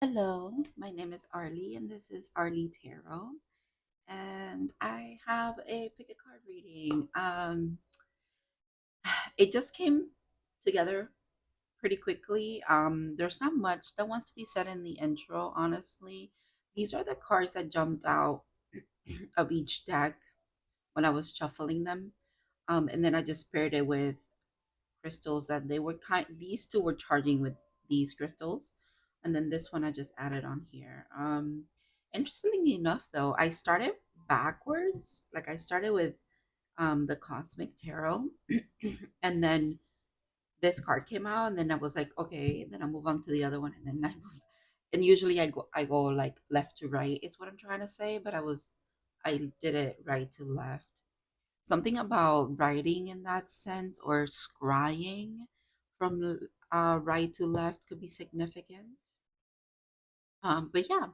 Hello, my name is Arlie, and this is Arlie Tarot. And I have a pick a card reading. It just came together pretty quickly. There's not much that wants to be said in the intro, honestly. These are the cards that jumped out of each deck when I was shuffling them. And then I just paired it with crystals that they were these two were charging with these crystals, and then this one I just added on here. Interestingly enough, though, I started backwards. Like I started with the Cosmic Tarot, and then this card came out, and then I was like, okay, then I move on to the other one, and then I moved. And usually I go like left to right. It's what I'm trying to say, but I did it right to left. Something about writing in that sense or scrying from right to left could be significant. But yeah,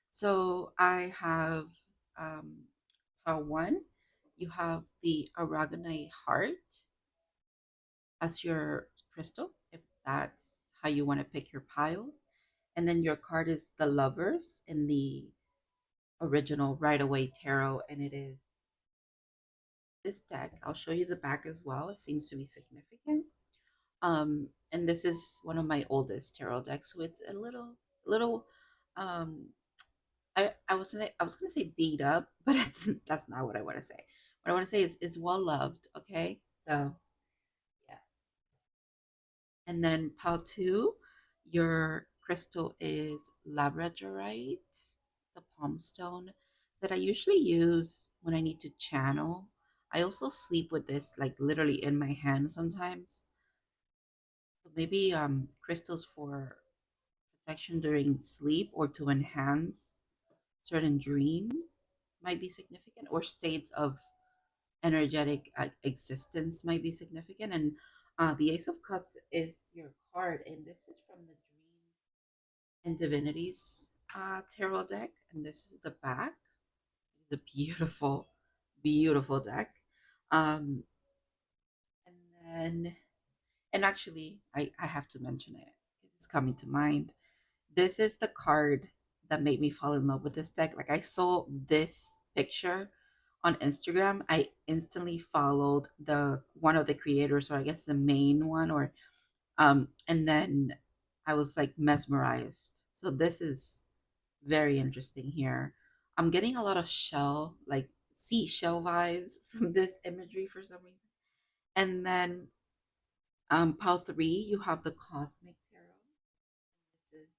so I have um, part one. You have the aragonite heart as your crystal, if that's how you want to pick your piles. And then your card is the lovers in the original right away tarot, and it is this deck. I'll show you the back as well. It seems to be significant. And this is one of my oldest tarot decks, so it's a little um I was gonna say beat up, but that's not what I want to say. What I want to say is well loved, okay? So yeah. And then pile two, your crystal is labradorite. It's a palm stone that I usually use when I need to channel. I also sleep with this like literally in my hand sometimes. So maybe crystals for protection during sleep or to enhance certain dreams might be significant, or states of energetic existence might be significant. And the Ace of Cups is your card, and this is from the Dreams and Divinities tarot deck, and this is the back. It's a beautiful, beautiful deck. Um, and then, and actually, I have to mention it because it's coming to mind. This is the card that made me fall in love with this deck. Like I saw this picture on Instagram, I instantly followed the one of the creators, or I guess the main one, or and then I was like mesmerized. So this is very interesting here. I'm getting a lot of shell, like seashell vibes from this imagery for some reason. And then pile three, you have the Cosmic Tarot. This is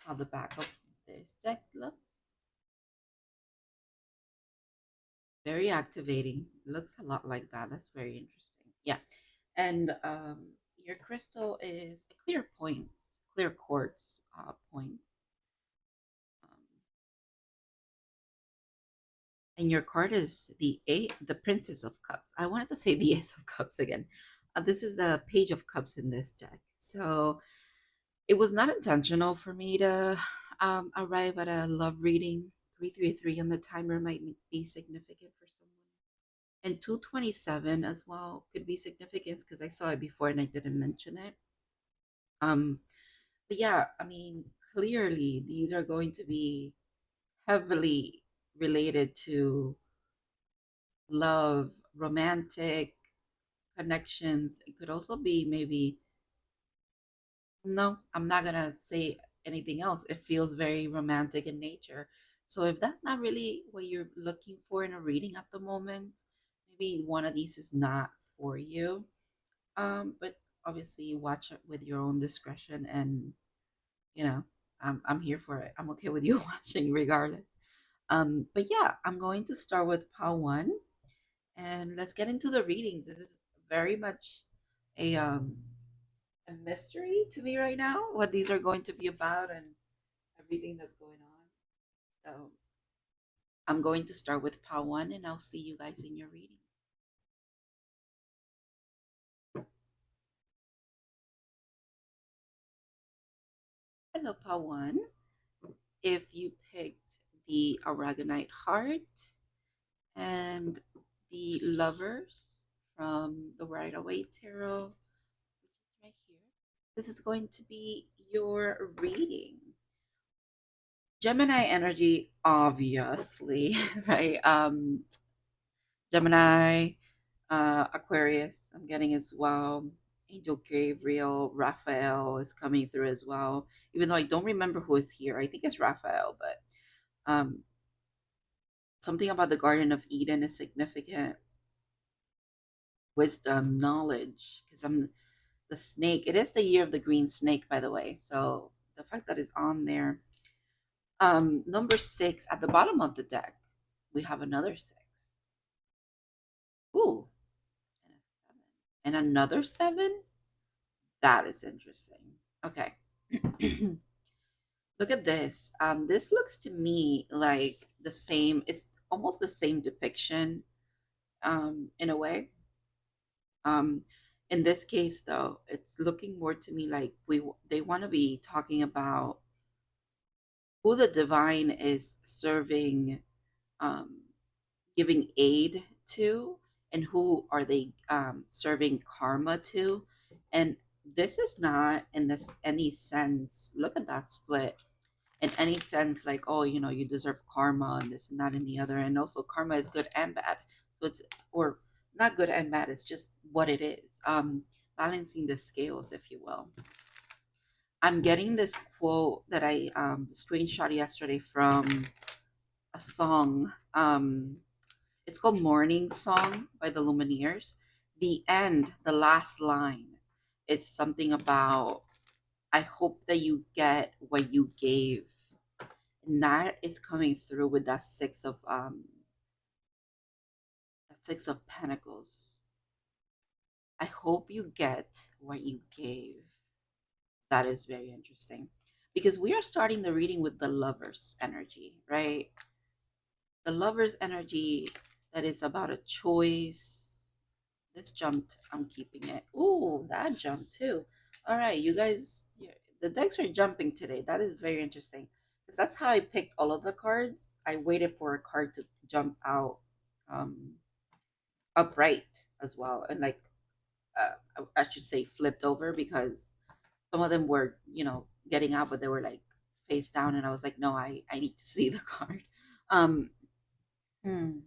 how the back of this deck looks. Very activating. Looks a lot like that. That's very interesting. Yeah. And your crystal is clear points, clear quartz points. Um, and your card is the Princess of Cups. I wanted to say the Ace of Cups again. This is the Page of Cups in this deck. So it was not intentional for me to arrive at a love reading. 333 on the timer might be significant for someone. And 227 as well could be significant because I saw it before and I didn't mention it. Um, but yeah, I mean, clearly these are going to be heavily related to love, romantic connections. It could also be maybe, no, I'm not gonna say anything else. It feels very romantic in nature. So if that's not really what you're looking for in a reading at the moment, maybe one of these is not for you. But obviously watch it with your own discretion, and you know, I'm here for it. I'm okay with you watching regardless. But yeah, I'm going to start with part one, and let's get into the readings. This is very much a mystery to me right now, what these are going to be about and everything that's going on. So I'm going to start with part one, and I'll see you guys in your reading. Hello, part one. If you picked the Aragonite Heart and the Lovers from the Right Away Tarot, which is right here, this is going to be your reading. Gemini energy, obviously, right? Gemini, Aquarius, I'm getting as well. Angel Gabriel, Raphael is coming through as well. Even though I don't remember who is here, I think it's Raphael, but um, something about the Garden of Eden is significant. Wisdom, knowledge, because I'm the snake. It is the year of the green snake, by the way. So the fact that it's on there. Number six at the bottom of the deck, we have another six. Ooh, and a seven. And another seven? That is interesting. Okay. Look at this. This looks to me like the same, it's almost the same depiction, in a way. Um, in this case, though, it's looking more to me like they want to be talking about who the divine is serving, um, giving aid to, and who are they serving karma to. And this is not in this any sense, look at that split, in any sense like, oh, you deserve karma and this and that and the other. And also karma is good and bad, so it's, or not good and bad, it's just what it is. Balancing the scales, if you will. I'm getting this quote that I screenshot yesterday from a song. It's called Morning Song by the Lumineers. The end, the last line is something about, I hope that you get what you gave. And that is coming through with that six of pentacles. I hope you get what you gave. That is very interesting. Because we are starting the reading with the lover's energy, right? The lover's energy, that is about a choice. This jumped, I'm keeping it. Ooh, that jumped too. All right, you guys, the decks are jumping today. That is very interesting. Because that's how I picked all of the cards. I waited for a card to jump out um, upright as well. And like, I should say flipped over, because some of them were, getting out, but they were like face down. And I was like, no, I need to see the card. Um, hmm.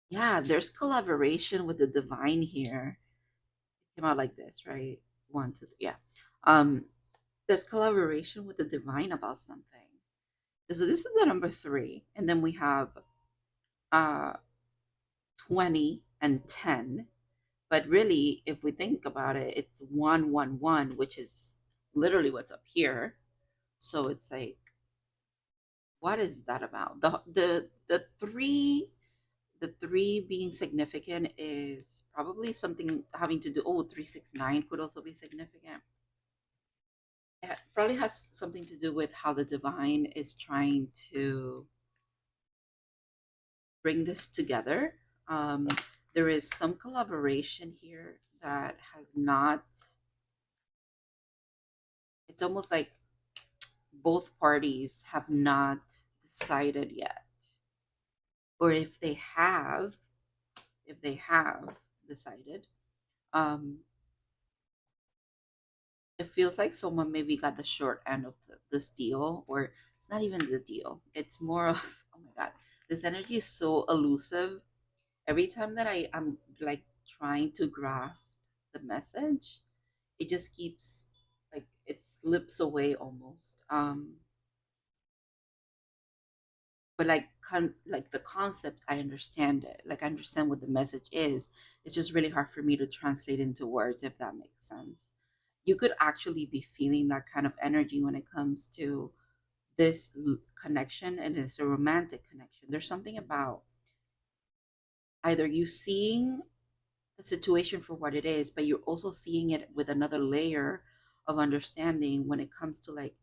Yeah, there's collaboration with the divine here. It came out like this, right? One, two, three. Yeah. Um, there's collaboration with the divine about something. So this is the number three, and then we have uh 20 and 10. But really, if we think about it, it's 111, which is literally what's up here. So it's like, what is that about? The three being significant is probably something having to do. Oh, 369 could also be significant. It probably has something to do with how the divine is trying to bring this together. Um, there is some collaboration here that has not, it's almost like both parties have not decided yet. Or if they have decided, um, it feels like someone maybe got the short end of this deal, or it's not even the deal. It's more of, oh my god, this energy is so elusive. Every time that I am like trying to grasp the message, it just keeps, like, it slips away almost. But like like the concept, I understand it. Like, I understand what the message is. It's just really hard for me to translate into words, if that makes sense. You could actually be feeling that kind of energy when it comes to this connection, and it's a romantic connection. There's something about either you seeing the situation for what it is, but you're also seeing it with another layer of understanding when it comes to like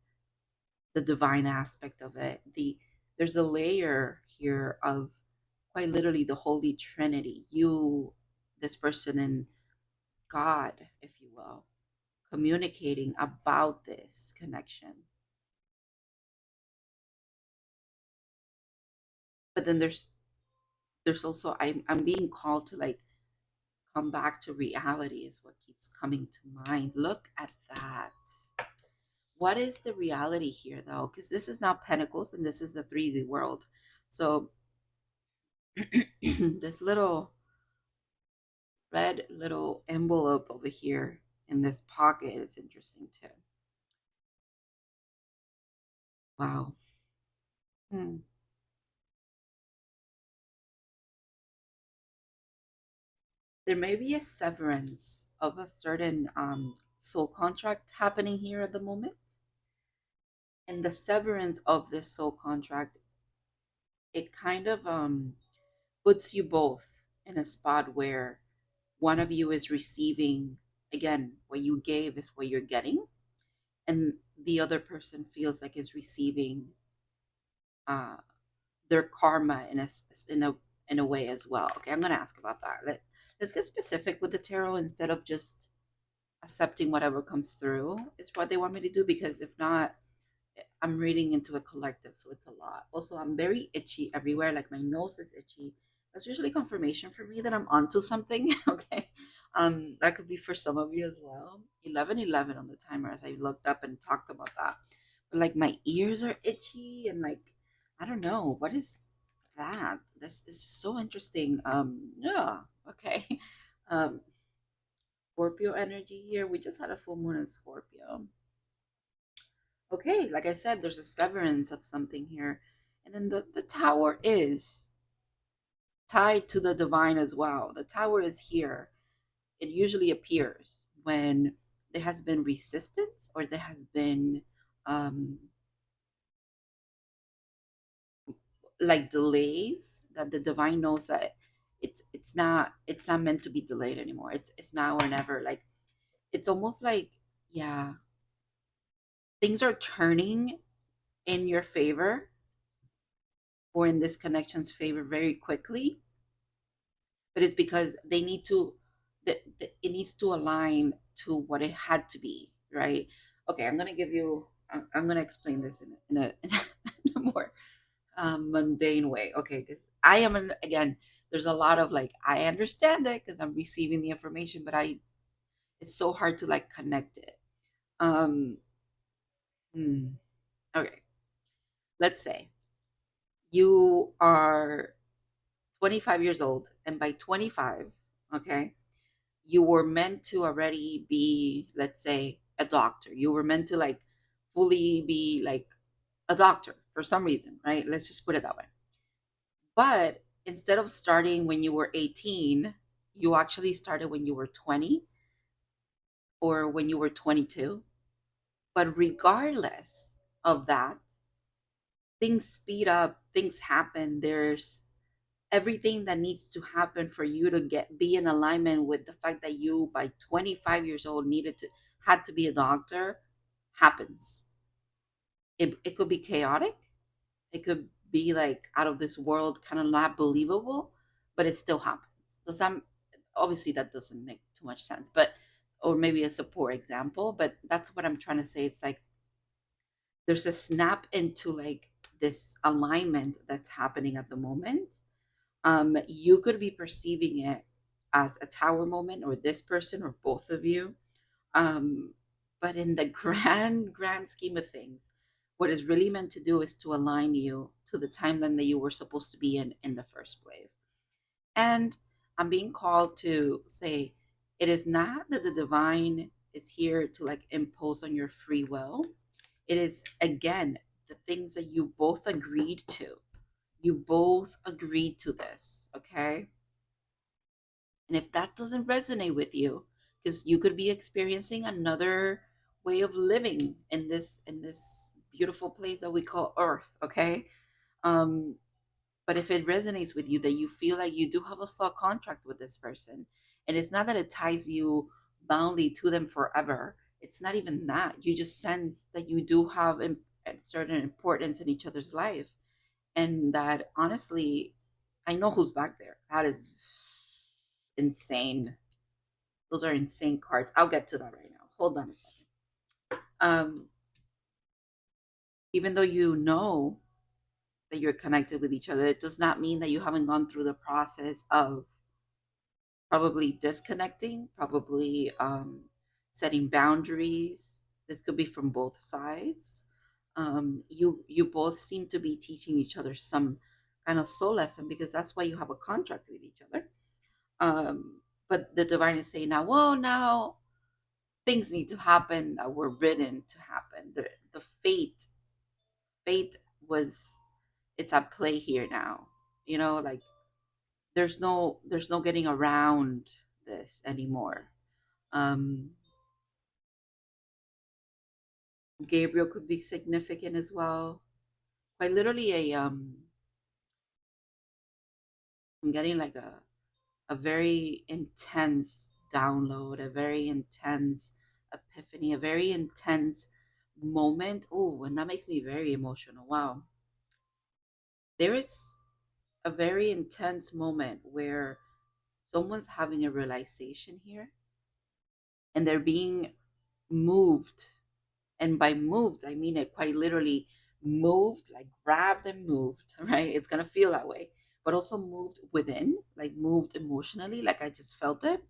the divine aspect of it. There's a layer here of quite literally the Holy Trinity. You, this person, and God, if you will, communicating about this connection. But then there's also, I'm being called to like come back to reality, is what keeps coming to mind. Look at that. what is the reality here though? Because this is now Pentacles and this is the 3D world. So this little red little envelope over here in this pocket is interesting too. Wow. Hmm. There may be a severance of a certain soul contract happening here at the moment. And the severance of this soul contract, it kind of puts you both in a spot where one of you is receiving, again, what you gave is what you're getting, and the other person feels like is receiving uh, their karma in a in a way as well. Okay, I'm gonna ask about that. Let's get specific with the tarot instead of just accepting whatever comes through is what they want me to do, because if not, I'm reading into a collective, so it's a lot. Also, I'm very itchy everywhere, like my nose is itchy. That's usually confirmation for me that I'm onto something. Okay. That could be for some of you as well. 11:11 on the timer as I looked up and talked about that. But like my ears are itchy and like I don't know, what is that? This is so interesting. Yeah, okay. Um Scorpio energy here. We just had a full moon in Scorpio. Okay, like I said, there's a severance of something here. And then the tower is tied to the divine as well. The tower is here. It usually appears when there has been resistance or there has been um, like delays that the divine knows that it's not meant to be delayed anymore. It's now or never. Like it's almost like, yeah, things are turning in your favor or in this connection's favor very quickly, but it's because they need to it needs to align to what it had to be, right? Okay, I'm gonna give you I'm gonna explain this in a more mundane way. Okay, because I am again, there's a lot of like I understand it because I'm receiving the information, but I it's so hard to like connect it. um hmm, okay, let's say you are 25 years old, and by 25, okay, you were meant to already be, let's say, a doctor. You were meant to like fully be like a doctor for some reason, right? Let's just put it that way. But instead of starting when you were 18, you actually started when you were 20 or when you were 22. But regardless of that, things speed up, things happen. There's everything that needs to happen for you to get be in alignment with the fact that you by 25 years old needed to had to be a doctor happens. It could be chaotic, it could be like out of this world, kind of not believable, but it still happens. Does that obviously that doesn't make too much sense, but or maybe a poor example, but that's what I'm trying to say. It's like there's a snap into like this alignment that's happening at the moment. You could be perceiving it as a tower moment or this person or both of you. Um, but in the grand scheme of things, what is really meant to do is to align you to the timeline that you were supposed to be in the first place. And I'm being called to say it is not that the divine is here to like impose on your free will. It is again the things that you both agreed to. You both agreed to this, okay? And if that doesn't resonate with you, because you could be experiencing another way of living in this beautiful place that we call Earth, okay? Um, but if it resonates with you that you feel like you do have a soul contract with this person, and it's not that it ties you boundly to them forever. It's not even that. You just sense that you do have a certain importance in each other's life, and that honestly, I know who's back there. That is insane. Those are insane cards. I'll get to that right now. Hold on a second. Um, Even though you know that you're connected with each other, it does not mean that you haven't gone through the process of probably disconnecting, probably setting boundaries. This could be from both sides. You both seem to be teaching each other some kind of soul lesson, because that's why you have a contract with each other. But the divine is saying now, well, now things need to happen that were written to happen. The fate was, it's at play here now. Like there's no getting around this anymore. Um, Gabriel could be significant as well. Quite literally, I'm getting like a very intense download, a very intense epiphany, a very intense moment. Oh, and that makes me very emotional. Wow. There is a very intense moment where someone's having a realization here, and they're being moved. And by moved, I mean it quite literally, moved, like grabbed and moved, right? It's going to feel that way, but also moved within, like moved emotionally, like I just felt it,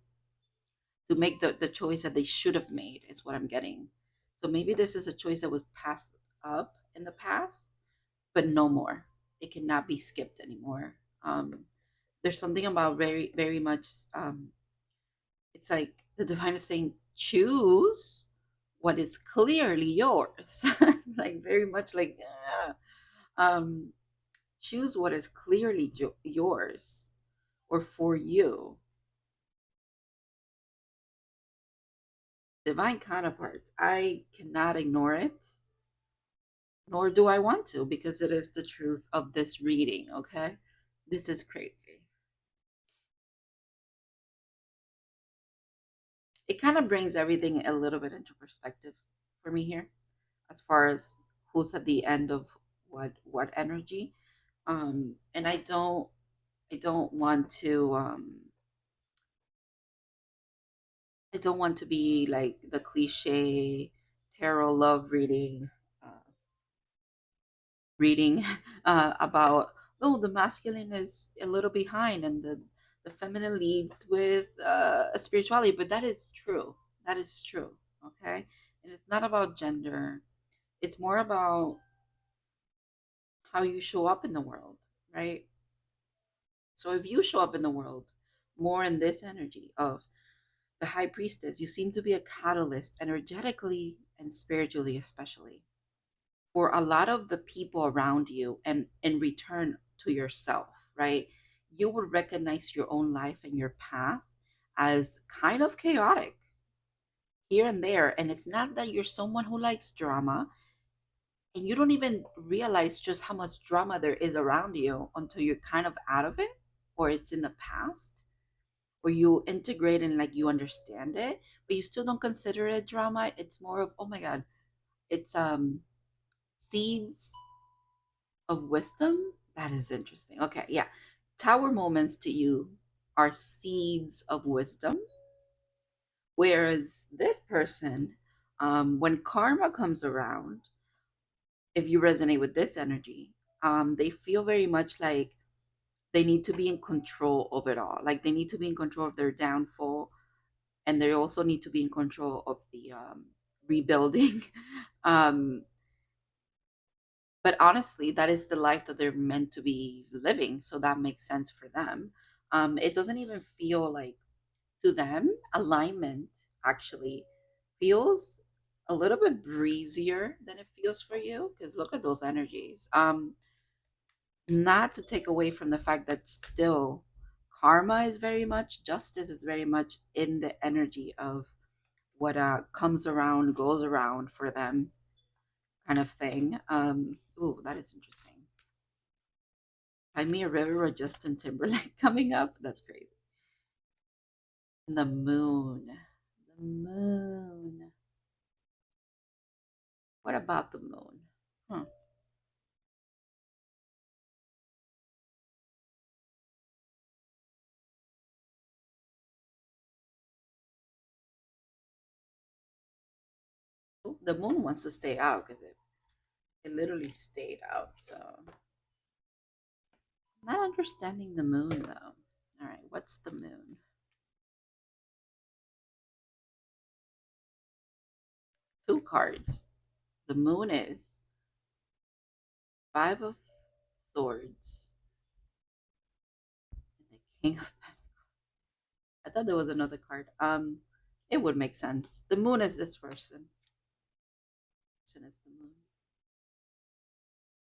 to make the choice that they should have made, is what I'm getting. So maybe this is a choice that was passed up in the past, but no more. It cannot be skipped anymore. There's something about very, very much, it's like the divine is saying, choose what is clearly yours. Like very much like, um, choose what is clearly yours or for you. Divine counterparts, I cannot ignore it, nor do I want to, because it is the truth of this reading, okay? This is crazy. It kind of brings everything a little bit into perspective for me here, as far as who's at the end of what energy. And I don't want to I don't want to be like the cliche tarot love reading about, oh, the masculine is a little behind and the feminine leads with a spirituality. But that is true. That is true. Okay. And it's not about gender. It's more about how you show up in the world, right? So if you show up in the world more in this energy of the high priestess, you seem to be a catalyst energetically and spiritually, especially for a lot of the people around you, and in return to yourself, right? You would recognize your own life and your path as kind of chaotic here and there. And it's not that you're someone who likes drama, and you don't even realize just how much drama there is around you until you're kind of out of it, or it's in the past, or you integrate and like you understand it, but you still don't consider it drama. It's more of, oh my god, it's seeds of wisdom. That is interesting. Okay, yeah. Tower moments to you are seeds of wisdom, whereas this person, when karma comes around, if you resonate with this energy, they feel very much like they need to be in control of it all. Like they need to be in control of their downfall, and they also need to be in control of the rebuilding. um, but honestly, that is the life that they're meant to be living, so that makes sense for them. It doesn't even feel like, to them, alignment actually feels a little bit breezier than it feels for you, because look at those energies. Not to take away from the fact that still karma is very much, justice is very much in the energy of what comes around goes around for them, kind of thing. Ooh, that is interesting. Find me a river or Justin Timberlake coming up. That's crazy. And the moon. The moon. What about the moon? Huh. Oh, the moon wants to stay out because it literally stayed out. So, not understanding the moon though. All right, what's the moon? two cards. The moon is Five of Swords and the King of Pentacles. I thought there was another card. It would make sense. The moon is this person. Person is the moon.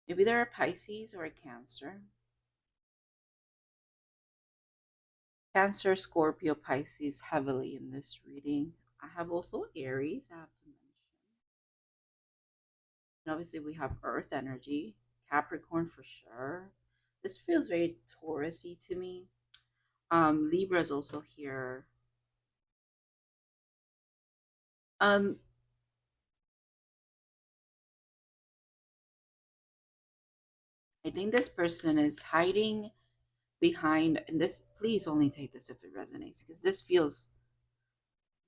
Maybe they're a Pisces or a Cancer. Cancer, Scorpio, Pisces heavily in this reading. I have also Aries, I have to mention. And obviously, we have Earth energy, Capricorn for sure. This feels very Taurusy to me. Libra is also here. Um, I think this person is hiding behind, and this, please only take this if it resonates, because this feels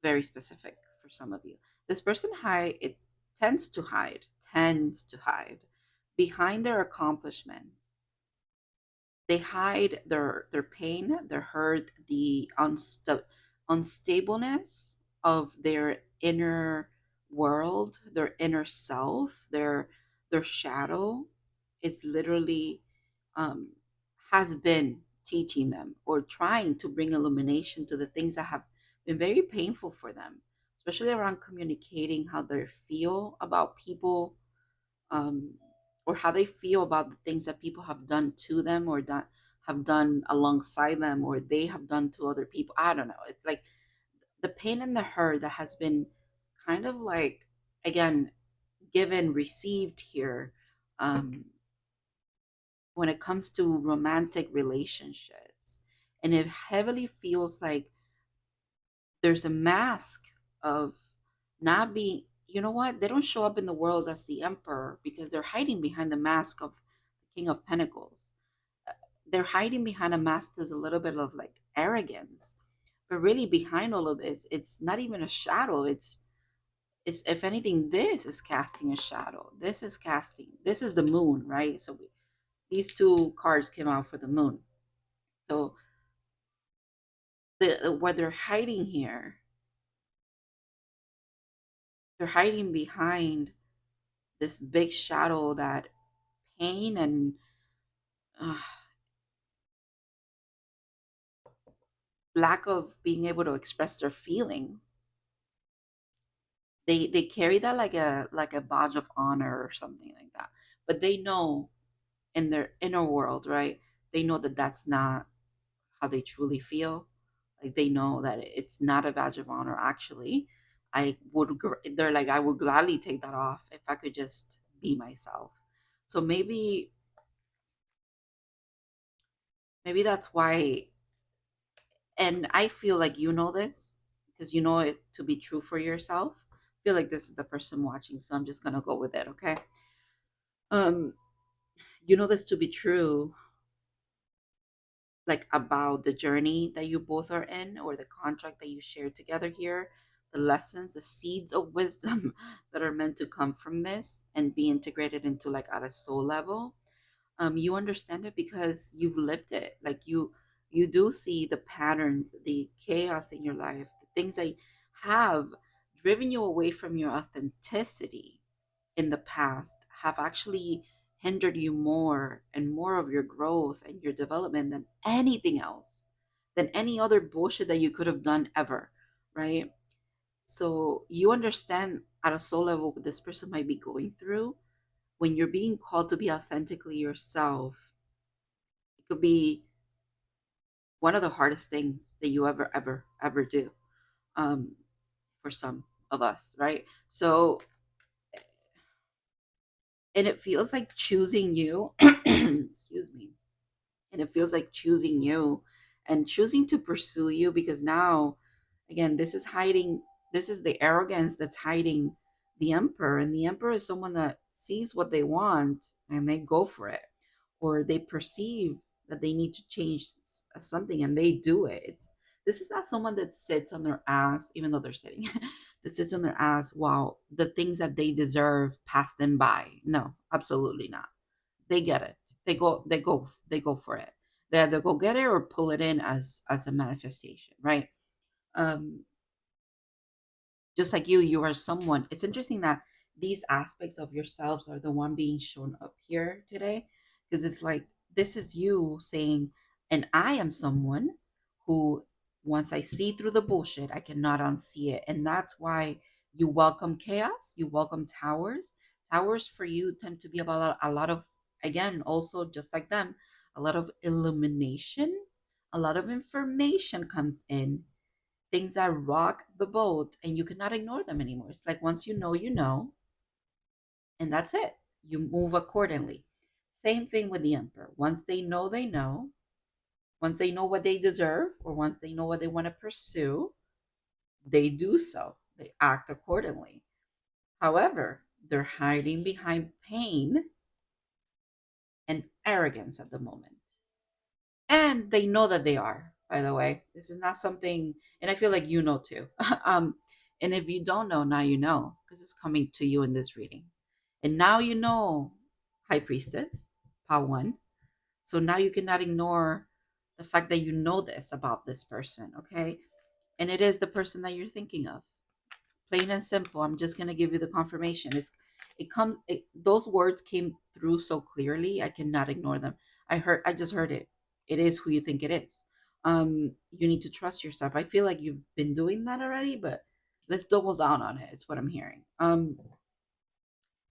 very specific for some of you. This person it tends to hide behind their accomplishments. They hide their pain, their hurt, the unstableness of their inner world, their inner self, their shadow is literally um, has been teaching them or trying to bring illumination to the things that have been very painful for them, especially around communicating how they feel about people, um, or how they feel about the things that people have done to them or that have done alongside them or they have done to other people. I don't know. It's like the pain and the hurt that has been kind of like, again, given, received here, um, when it comes to romantic relationships. And it heavily feels like there's a mask of not being, you know what, they don't show up in the world as the emperor because they're hiding behind the mask of the King of Pentacles. They're hiding behind a mask that's a little bit of like arrogance, but really behind all of this, it's not even a shadow. It's, if anything, this is casting a shadow. This is the moon, right? So these two cards came out for the moon. So what they're hiding here, they're hiding behind this big shadow, that pain and uh, lack of being able to express their feelings. They carry that like a badge of honor or something like that. But they know in their inner world, right? They know that that's not how they truly feel. Like they know that it's not a badge of honor. Actually, they're like, I would gladly take that off if I could just be myself. So maybe that's why. And I feel like you know this because you know it to be true for yourself. I feel like this is the person watching, so I'm just gonna go with it, okay? Um, you know this to be true, like about the journey that you both are in, or the contract that you share together here, the lessons, the seeds of wisdom that are meant to come from this and be integrated into like at a soul level. You understand it because you've lived it. Like you do see the patterns, the chaos in your life, the things that have driven you away from your authenticity in the past have actually hindered you more and more of your growth and your development than anything else, than any other bullshit that you could have done ever, right? So you understand at a soul level what this person might be going through. When you're being called to be authentically yourself, it could be one of the hardest things that you ever do, um, for some of us, right? So, and it feels like choosing you, excuse me, and it feels like choosing you and choosing to pursue you, because now, again, this is the arrogance that's hiding the emperor. And the emperor is someone that sees what they want and they go for it, or they perceive that they need to change something and they do it. This is not someone that sits on their ass, even though they're sitting, that sits on their ass while the things that they deserve pass them by. No, absolutely not. They get it. They go for it. They either go get it or pull it in as a manifestation, right? um Just like you are someone. It's interesting that these aspects of yourselves are the one being shown up here today, because it's like this is you saying, and I am someone who, once I see through the bullshit, I cannot unsee it. And that's why you welcome chaos, you welcome towers. Towers for you tend to be about a lot of, again, also just like them, a lot of illumination, a lot of information comes in, things that rock the boat, and you cannot ignore them anymore. It's like once you know, and that's it. You move accordingly. Same thing with the emperor. Once they know, they know. Once they know what they deserve, or once they know what they want to pursue, they do so. They act accordingly. However, they're hiding behind pain and arrogance at the moment. And they know that they are, by the way. This is not something, and I feel like you know too. And if you don't know, now you know, because it's coming to you in this reading. And now you know, High Priestess, Pa 1. So now you cannot ignore the fact that you know this about this person, okay? And it is the person that you're thinking of. Plain and simple. I'm just gonna give you the confirmation. Those words came through so clearly. I cannot ignore them. I just heard it. It is who you think it is. You need to trust yourself. I feel like you've been doing that already, but let's double down on it. It's what I'm hearing.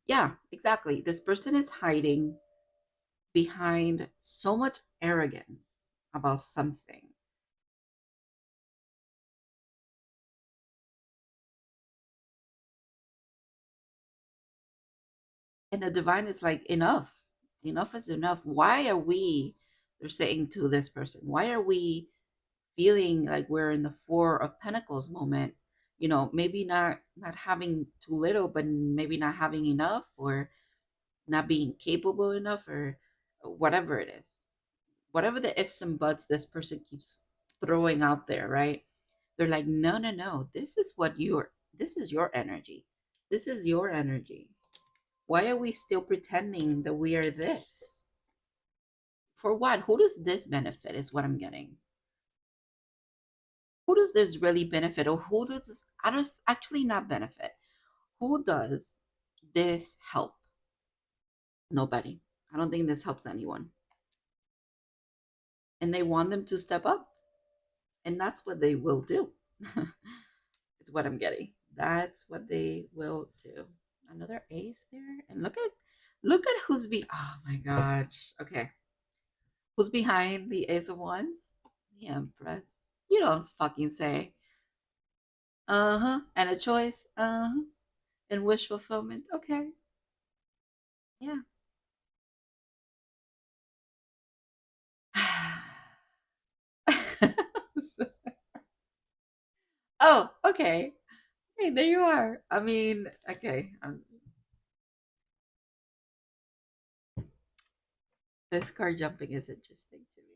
Yeah, exactly. This person is hiding behind so much arrogance about something. And the divine is like, enough. Enough is enough. Why are we, they're saying to this person, why are we feeling like we're in the Four of Pentacles moment? You know, maybe not having too little, but maybe not having enough, or not being capable enough, or whatever it is. Whatever the ifs and buts this person keeps throwing out there, right? They're like, no, no, no. This is your energy. This is your energy. Why are we still pretending that we are this? For what? Who does this benefit? Is what I'm getting. Who does this really benefit? Or who does this, I don't, actually not benefit? Who does this help? Nobody. I don't think this helps anyone. And they want them to step up. And that's what they will do. It's what I'm getting. That's what they will do. Another ace there. And look at who's oh my gosh. Okay. Who's behind the Ace of Wands? The Empress. You don't fucking say. Uh-huh. And a choice. Uh-huh. And wish fulfillment. Okay. Yeah. Oh, okay. Hey, there you are. I mean, okay. This card jumping is interesting to me.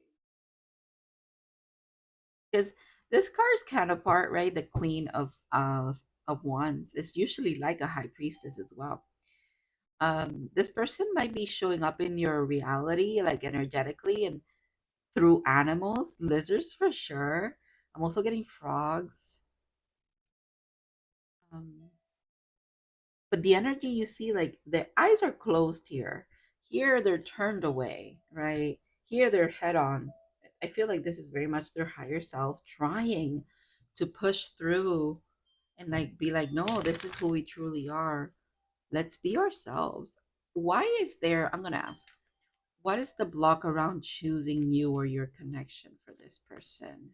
Because this card's counterpart, right? The Queen of Wands is usually like a High Priestess as well. This person might be showing up in your reality, like energetically, and through animals, lizards for sure. I'm also getting frogs. Um, but the energy you see, like the eyes are closed here. Here they're turned away, right? Here they're head on. I feel like this is very much their higher self trying to push through and like be like, no, this is who we truly are. Let's be ourselves. Why is there, I'm gonna ask, what is the block around choosing you or your connection for this person?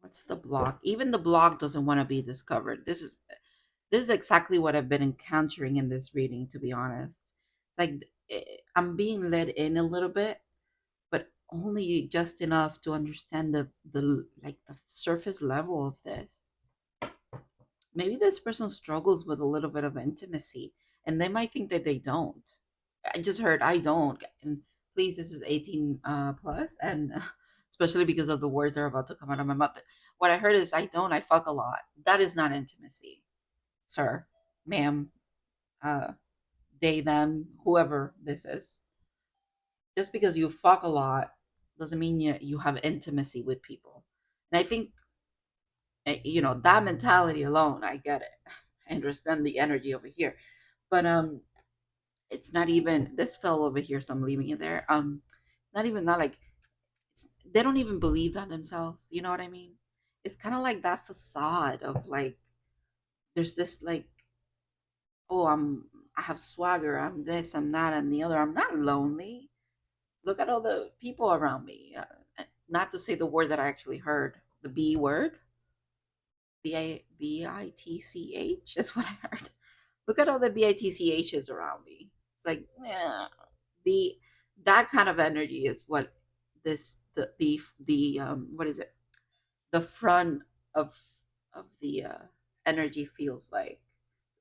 What's the block? Even the block doesn't want to be discovered. This is exactly what I've been encountering in this reading, to be honest. It's like I'm being led in a little bit, but only just enough to understand the like the surface level of this. Maybe this person struggles with a little bit of intimacy, and they might think that they don't. I just heard I don't. And please, this is 18 plus, and especially because of the words that are about to come out of my mouth. What I heard is I don't, I fuck a lot. That is not intimacy, sir, ma'am, uh, they, them, whoever this is. Just because you fuck a lot doesn't mean you have intimacy with people. And I think That mentality alone, I get it. I understand the energy over here. But it's not even this fell over here, so I'm leaving it there. It's not even that, like, they don't even believe that themselves. You know what I mean? It's kind of like that facade of like there's this like, oh, I have swagger, I'm this, I'm that, and the other. I'm not lonely. Look at all the people around me. Not to say the word that I actually heard, the B word, bitch is what I heard. Look at all the bitchs around me. It's like, yeah, the that kind of energy is what the what is it? The front of the energy feels like.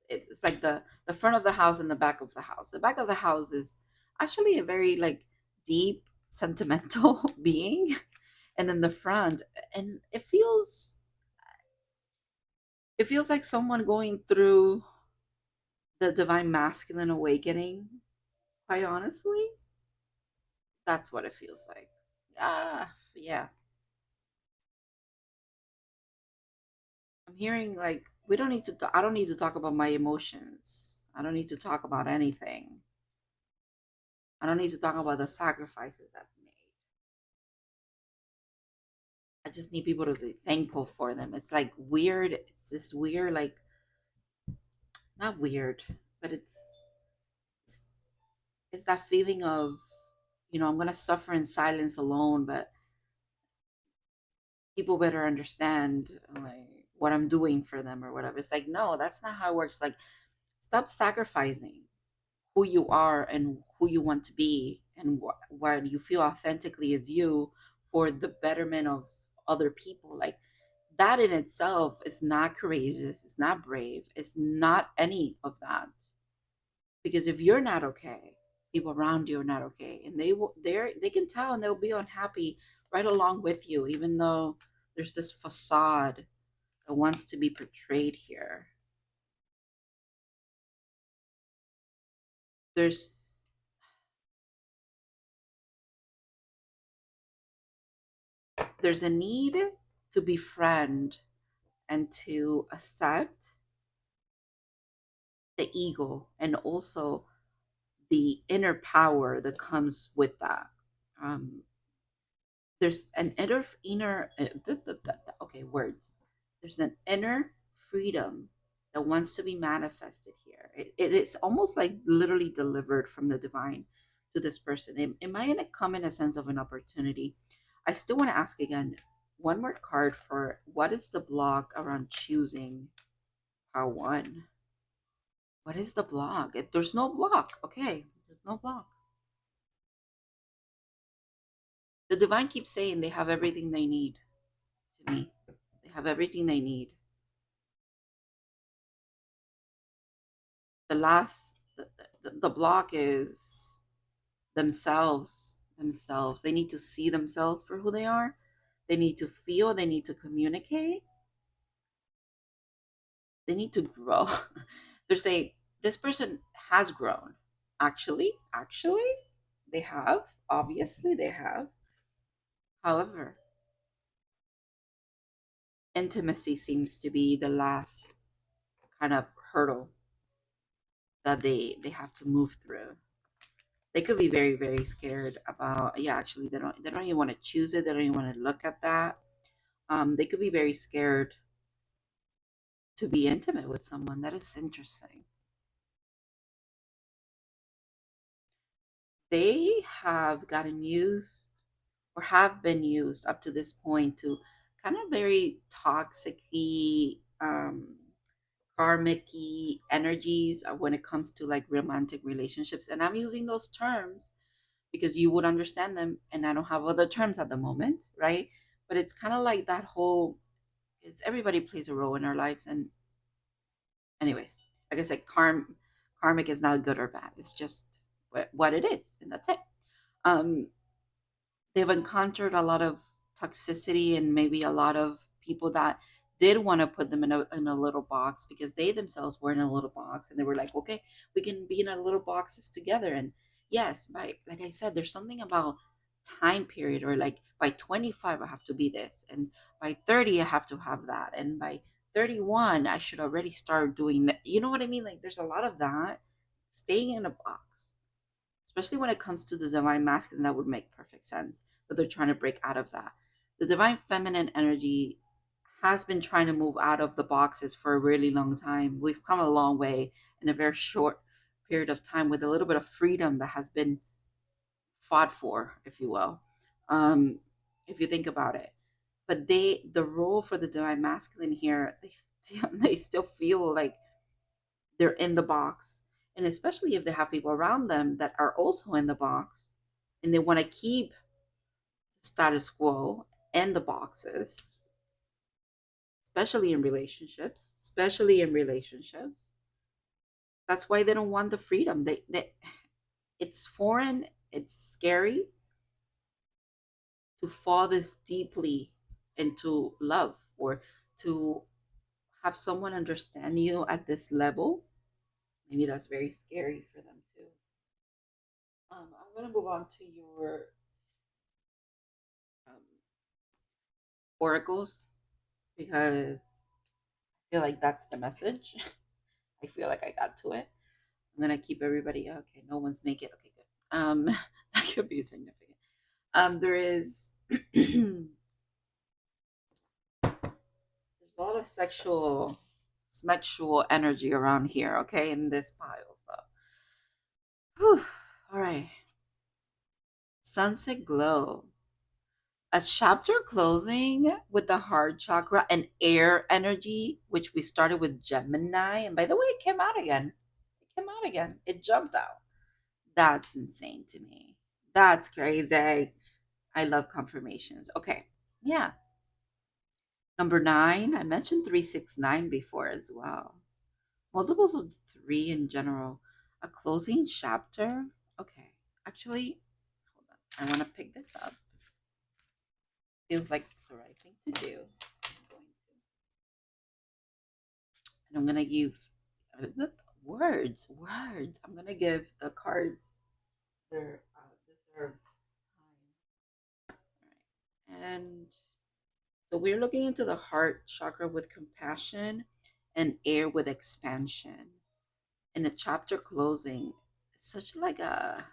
It's like the front of the house and the back of the house. The back of the house is actually a very like deep, sentimental being, and then the front, and it feels like someone going through the divine masculine awakening. Quite honestly, that's what it feels like. Yeah. I'm hearing like we don't need to. I don't need to talk about my emotions. I don't need to talk about anything. I don't need to talk about the sacrifices I've made. I just need people to be thankful for them. It's like weird. It's this weird, like, not weird, but it's, it's that feeling of, I'm gonna suffer in silence alone, but people better understand like what I'm doing for them or whatever. It's like, no, that's not how it works. Like, stop sacrificing who you are and who you want to be and what you feel authentically is you for the betterment of other people. Like, that in itself is not courageous, it's not brave, it's not any of that. Because if you're not okay, people around you are not okay, and they can tell, and they'll be unhappy right along with you, even though there's this facade that wants to be portrayed here. There's there's a need to befriend and to accept the ego and also the inner power that comes with that. Um, there's an okay, words. There's an inner freedom that wants to be manifested here. It's almost like literally delivered from the divine to this person. It might come in a sense of an opportunity. I still want to ask again, one more card for what is the block around choosing part one. What is the block? There's no block. Okay, there's no block. The divine keeps saying they have everything they need to me. They have everything they need. The block is themselves. They need to see themselves for who they are. They need to feel, they need to communicate, they need to grow. They're saying this person has grown. Actually, they have. Obviously, they have. However, intimacy seems to be the last kind of hurdle that they have to move through. They could be very, very scared about, yeah, actually they don't even want to choose it, they don't even want to look at that. They could be very scared to be intimate with someone. That is interesting. They have gotten used or have been used up to this point to kind of very toxically karmic energies when it comes to like romantic relationships. And I'm using those terms because you would understand them, and I don't have other terms at the moment, right? But it's kind of like that whole, is everybody plays a role in our lives. And anyways, like I said, karmic is not good or bad. It's just what it is, and that's it. Um, they've encountered a lot of toxicity and maybe a lot of people that did want to put them in a little box because they themselves were in a little box, and they were like, okay, we can be in a little boxes together. And yes, like I said, there's something about time period, or like by 25 I have to be this, and by 30 I have to have that, and by 31 I should already start doing that. You know what I mean? Like there's a lot of that staying in a box, especially when it comes to the divine masculine. That would make perfect sense, but they're trying to break out of that. The divine feminine energy has been trying to move out of the boxes for a really long time. We've come a long way in a very short period of time with a little bit of freedom that has been fought for, if you will. Um, if you think about it, but the role for the divine masculine here, they still feel like they're in the box, and especially if they have people around them that are also in the box, and they want to keep status quo and the boxes, especially in relationships. That's why they don't want the freedom. They it's foreign, it's scary to fall this deeply into love, or to have someone understand you at this level. Maybe that's very scary for them too. I'm going to move on to your um, oracles, because I feel like that's the message. I feel like I got to it. I'm gonna keep everybody okay. No one's naked. Okay, good. That could be significant. There is there's a lot of sexual energy around here. Okay, in this pile. So, whew, all right. Sunset glow. A chapter closing with the heart chakra and air energy, which we started with Gemini. And by the way, it came out again. It came out again. It jumped out. That's insane to me. That's crazy. I love confirmations. Okay. Yeah. Number 9, I mentioned 369 before as well. Multiples of 3 in general. A closing chapter. Okay. Actually, hold on. I want to pick this up. Feels like the right thing to do. So I'm going to give words. I'm going to give the cards their deserved time. All right. And so we're looking into the heart chakra with compassion and air with expansion. In the chapter closing, it's such like a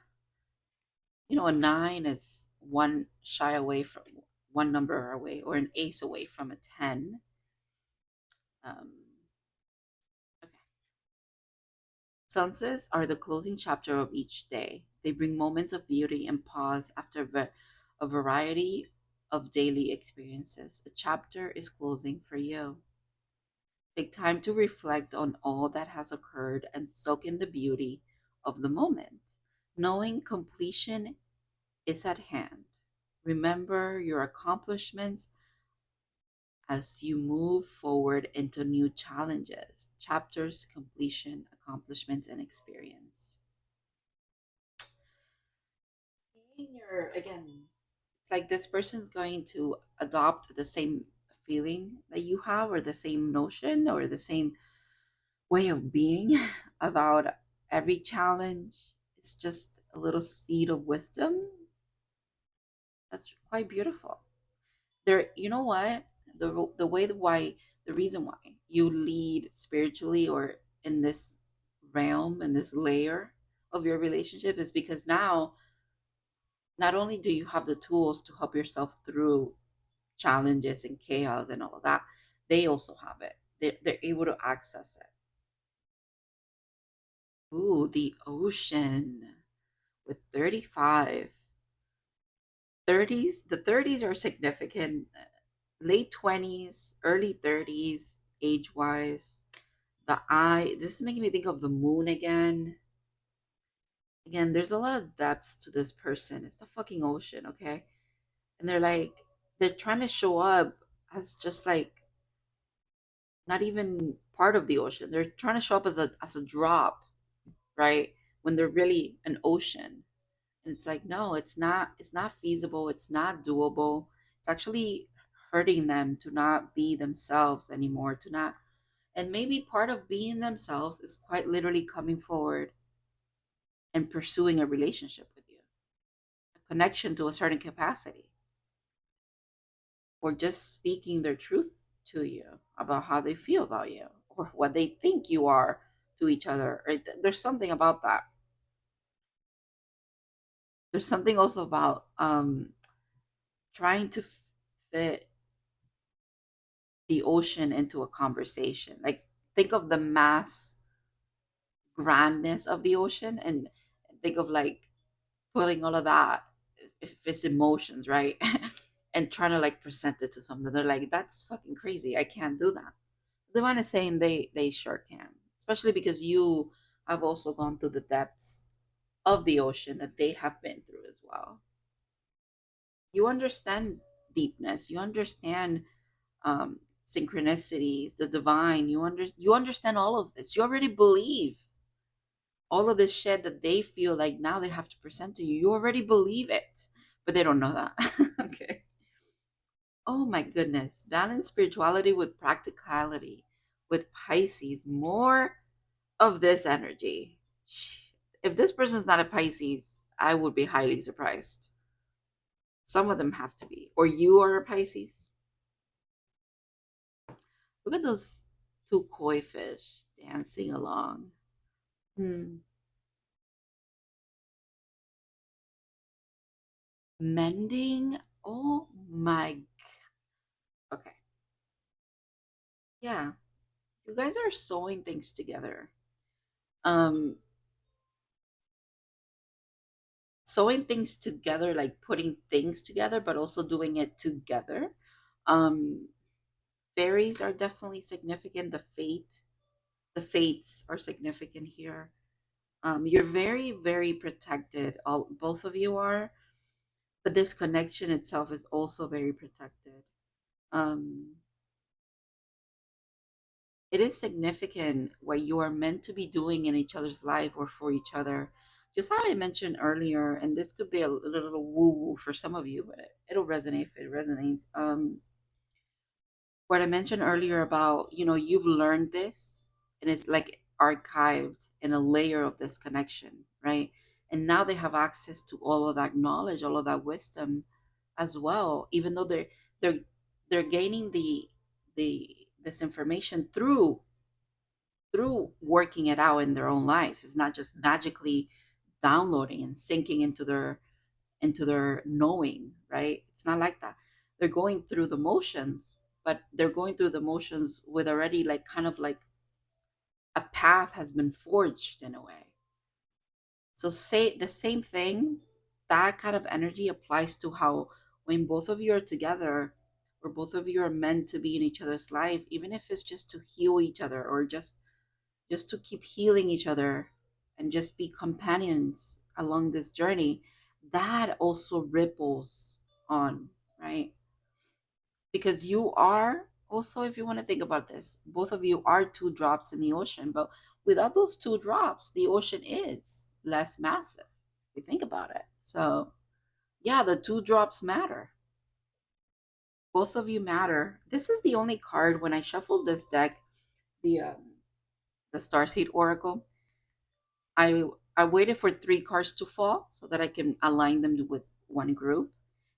9 is one shy away from one number away, or an ace away from a 10. Um, okay. Sunsets are the closing chapter of each day. They bring moments of beauty and pause after a variety of daily experiences. A chapter is closing for you. Take time to reflect on all that has occurred and soak in the beauty of the moment, knowing completion is at hand. Remember your accomplishments as you move forward into new challenges, chapters, completion, accomplishments, and experience. Again, it's like this person's going to adopt the same feeling that you have, or the same notion, or the same way of being about every challenge. It's just a little seed of wisdom. That's quite beautiful. There, you know what? The way why the reason why you lead spiritually, or in this realm, in this layer of your relationship, is because now not only do you have the tools to help yourself through challenges and chaos and all of that, they also have it. They're able to access it. Ooh, the ocean with 35. 30s, the 30s are significant. Late 20s, early 30s, age wise. This is making me think of the moon again. Again, there's a lot of depths to this person. It's the fucking ocean, okay? And they're trying to show up as just like not even part of the ocean. They're trying to show up as a drop, right? When they're really an ocean. And it's like, no, it's not feasible, it's not doable. It's actually hurting them to not be themselves anymore, to not. And maybe part of being themselves is quite literally coming forward and pursuing a relationship with you, a connection to a certain capacity, or just speaking their truth to you about how they feel about you or what they think you are to each other. There's something about that. There's something also about trying to fit the ocean into a conversation. Like, think of the mass grandness of the ocean, and think of like putting all of that, if it's emotions, right? And trying to like present it to something. They're like, that's fucking crazy. I can't do that. The one is saying they sure can, especially because you have also gone through the depths of the ocean that they have been through as well. You understand deepness. You understand synchronicities, the divine. You understand all of this. You already believe all of this shit that they feel like now they have to present to you. You already believe it, but they don't know that. Okay. Oh my goodness. Balance spirituality with practicality, with Pisces. More of this energy. If this person's not a Pisces, I would be highly surprised. Some of them have to be. Or you are a Pisces. Look at those two koi fish dancing along. Hmm. Mending. Oh my. Okay. Yeah. You guys are sewing things together. Um, Sewing things together, like putting things together, but also doing it together. Um, Fairies are definitely significant. The fates are significant here. You're very, very protected. All both of you are, but this connection itself is also very protected. Um, it is significant what you are meant to be doing in each other's life or for each other. Just how I mentioned earlier, and this could be a little woo woo for some of you, but it'll resonate if it resonates. What I mentioned earlier about, you've learned this and it's like archived in a layer of this connection, right? And now they have access to all of that knowledge, all of that wisdom as well, even though they're they're gaining this information through working it out in their own lives. It's not just magically downloading and sinking into their knowing, right? It's not like that. They're going through the motions, but they're going through the motions with already like kind of like a path has been forged in a way. So say the same thing, that kind of energy applies to how when both of you are together or both of you are meant to be in each other's life, even if it's just to heal each other or just to keep healing each other and just be companions along this journey, that also ripples on, right? Because you are also, if you want to think about this, both of you are two drops in the ocean, but without those two drops, the ocean is less massive, if you think about it. So, yeah, the two drops matter. Both of you matter. This is the only card when I shuffled this deck, the Starseed Oracle. I I waited for three cards to fall so that I can align them with one group.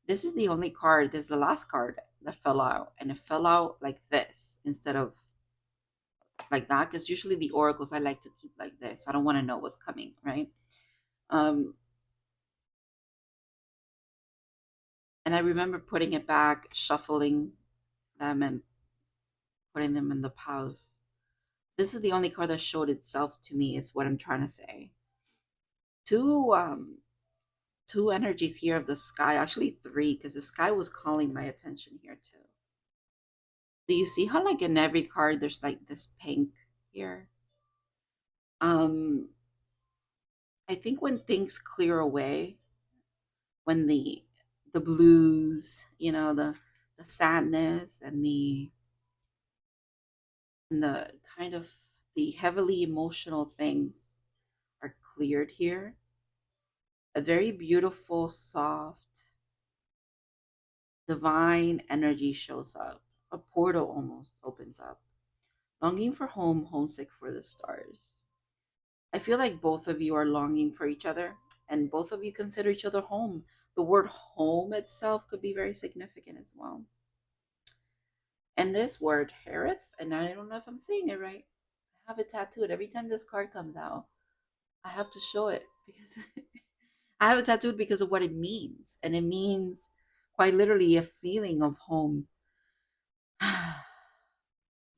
This is the only card, this is the last card that fell out, and it fell out like this instead of like that, because usually the oracles I like to keep like this. I don't want to know what's coming, right? Um, and I remember putting it back, shuffling them, and putting them in the piles. This is the only card that showed itself to me, is what I'm trying to say. Two two energies here of the sky, actually three, because the sky was calling my attention here too. Do you see how like in every card there's like this pink here? um I think when things clear away, when the blues, the sadness and the kind of the heavily emotional things are cleared here, a very beautiful, soft, divine energy shows up. A portal almost opens up. Longing for home, homesick for the stars. I feel like both of you are longing for each other, and both of you consider each other home. the word home itself could be very significant as well. And this word, Harith, and I don't know if I'm saying it right, I have it tattooed. Every time this card comes out, I have to show it because I have it tattooed because of what it means. And it means quite literally a feeling of home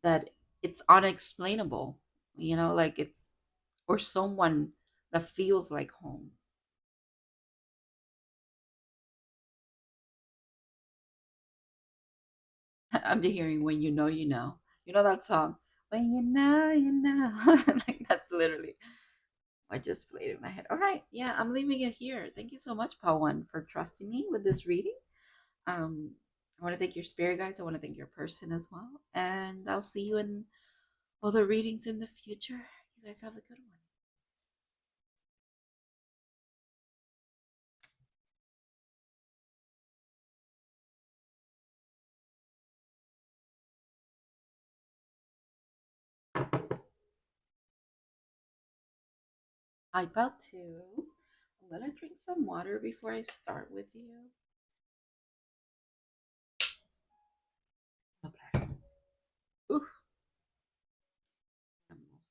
that it's unexplainable, like it's, or someone that feels like home. I'm hearing when you know, you know. You know that song? When you know, you know. Like that's literally I just played in my head. All right. Yeah, I'm leaving it here. Thank you so much, Pawan, for trusting me with this reading. Um, I want to thank your spirit guides. I want to thank your person as well. And I'll see you in other readings in the future. You guys have a good one. I about to. I'm gonna drink some water before I start with you. Okay. Ooh, I'm also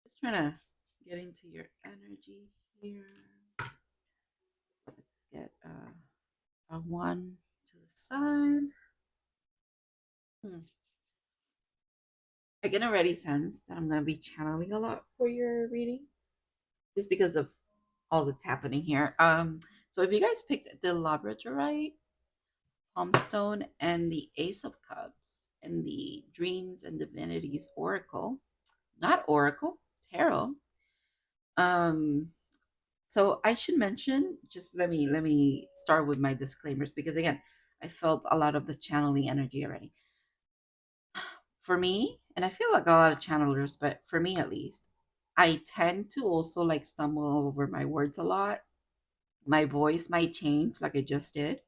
just trying to get into your energy here. Let's get a one to the side. Hmm. I can already sense that I'm going to be channeling a lot for your reading just because of all that's happening here. So if you guys picked the Labradorite, Palmstone, and the Ace of Cups, and the Dreams and Divinities Oracle, not Oracle, Tarot. Um, so I should mention, just let me start with my disclaimers because again, I felt a lot of the channeling energy already. For me, and I feel like a lot of channelers, but for me at least, I tend to also like stumble over my words a lot. My voice might change, like I just did.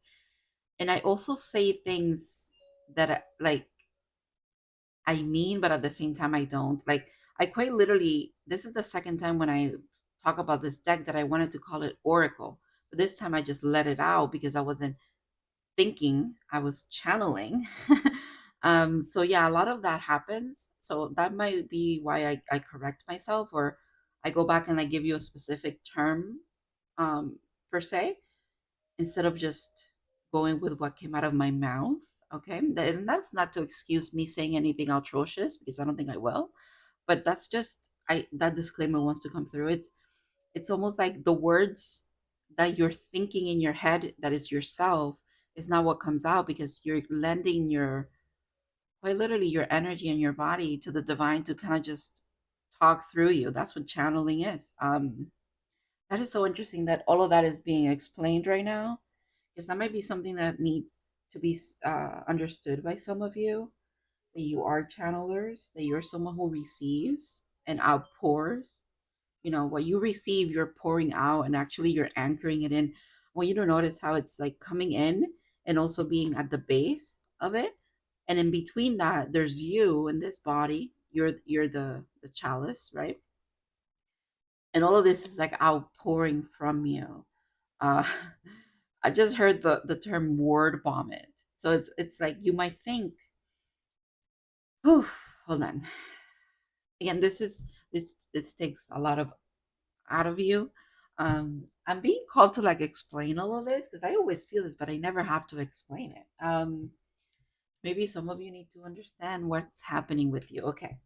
And I also say things that like I mean, but at the same time, I don't. Like, I quite literally, this is the second time when I talk about this deck that I wanted to call it Oracle. But this time I just let it out because I wasn't thinking, I was channeling. So yeah, a lot of that happens. So that might be why I correct myself or I go back and I give you a specific term, per se, instead of just going with what came out of my mouth. Okay. And that's not to excuse me saying anything atrocious because I don't think I will. But that's just I that disclaimer wants to come through. It's almost like the words that you're thinking in your head that is yourself is not what comes out because you're lending your quite literally your energy and your body to the divine to kind of just talk through you. That's what channeling is. That is so interesting that all of that is being explained right now because that might be something that needs to be understood by some of you, that you are channelers, that you're someone who receives and outpours. What you receive, you're pouring out and actually you're anchoring it in. I want you to notice how it's like coming in and also being at the base of it, and in between that there's you in this body. You're the chalice, right? And all of this is like outpouring from you. uh I just heard the term word vomit, so it's like you might think, whew, hold on. Again, this takes a lot of out of you. I'm being called to like explain all of this because I always feel this, but I never have to explain it. Maybe some of you need to understand what's happening with you. Okay.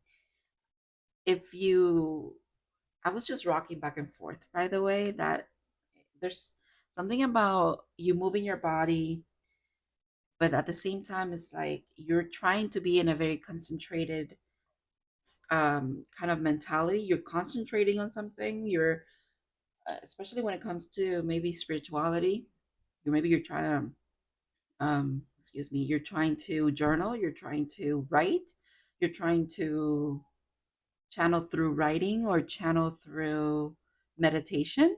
If you, I was just rocking back and forth, by the way, that there's something about you moving your body, but at the same time, it's like you're trying to be in a very concentrated kind of mentality. You're concentrating on something. You're especially when it comes to maybe spirituality. You're trying to excuse me, you're trying to journal, you're trying to write, you're trying to channel through writing or channel through meditation,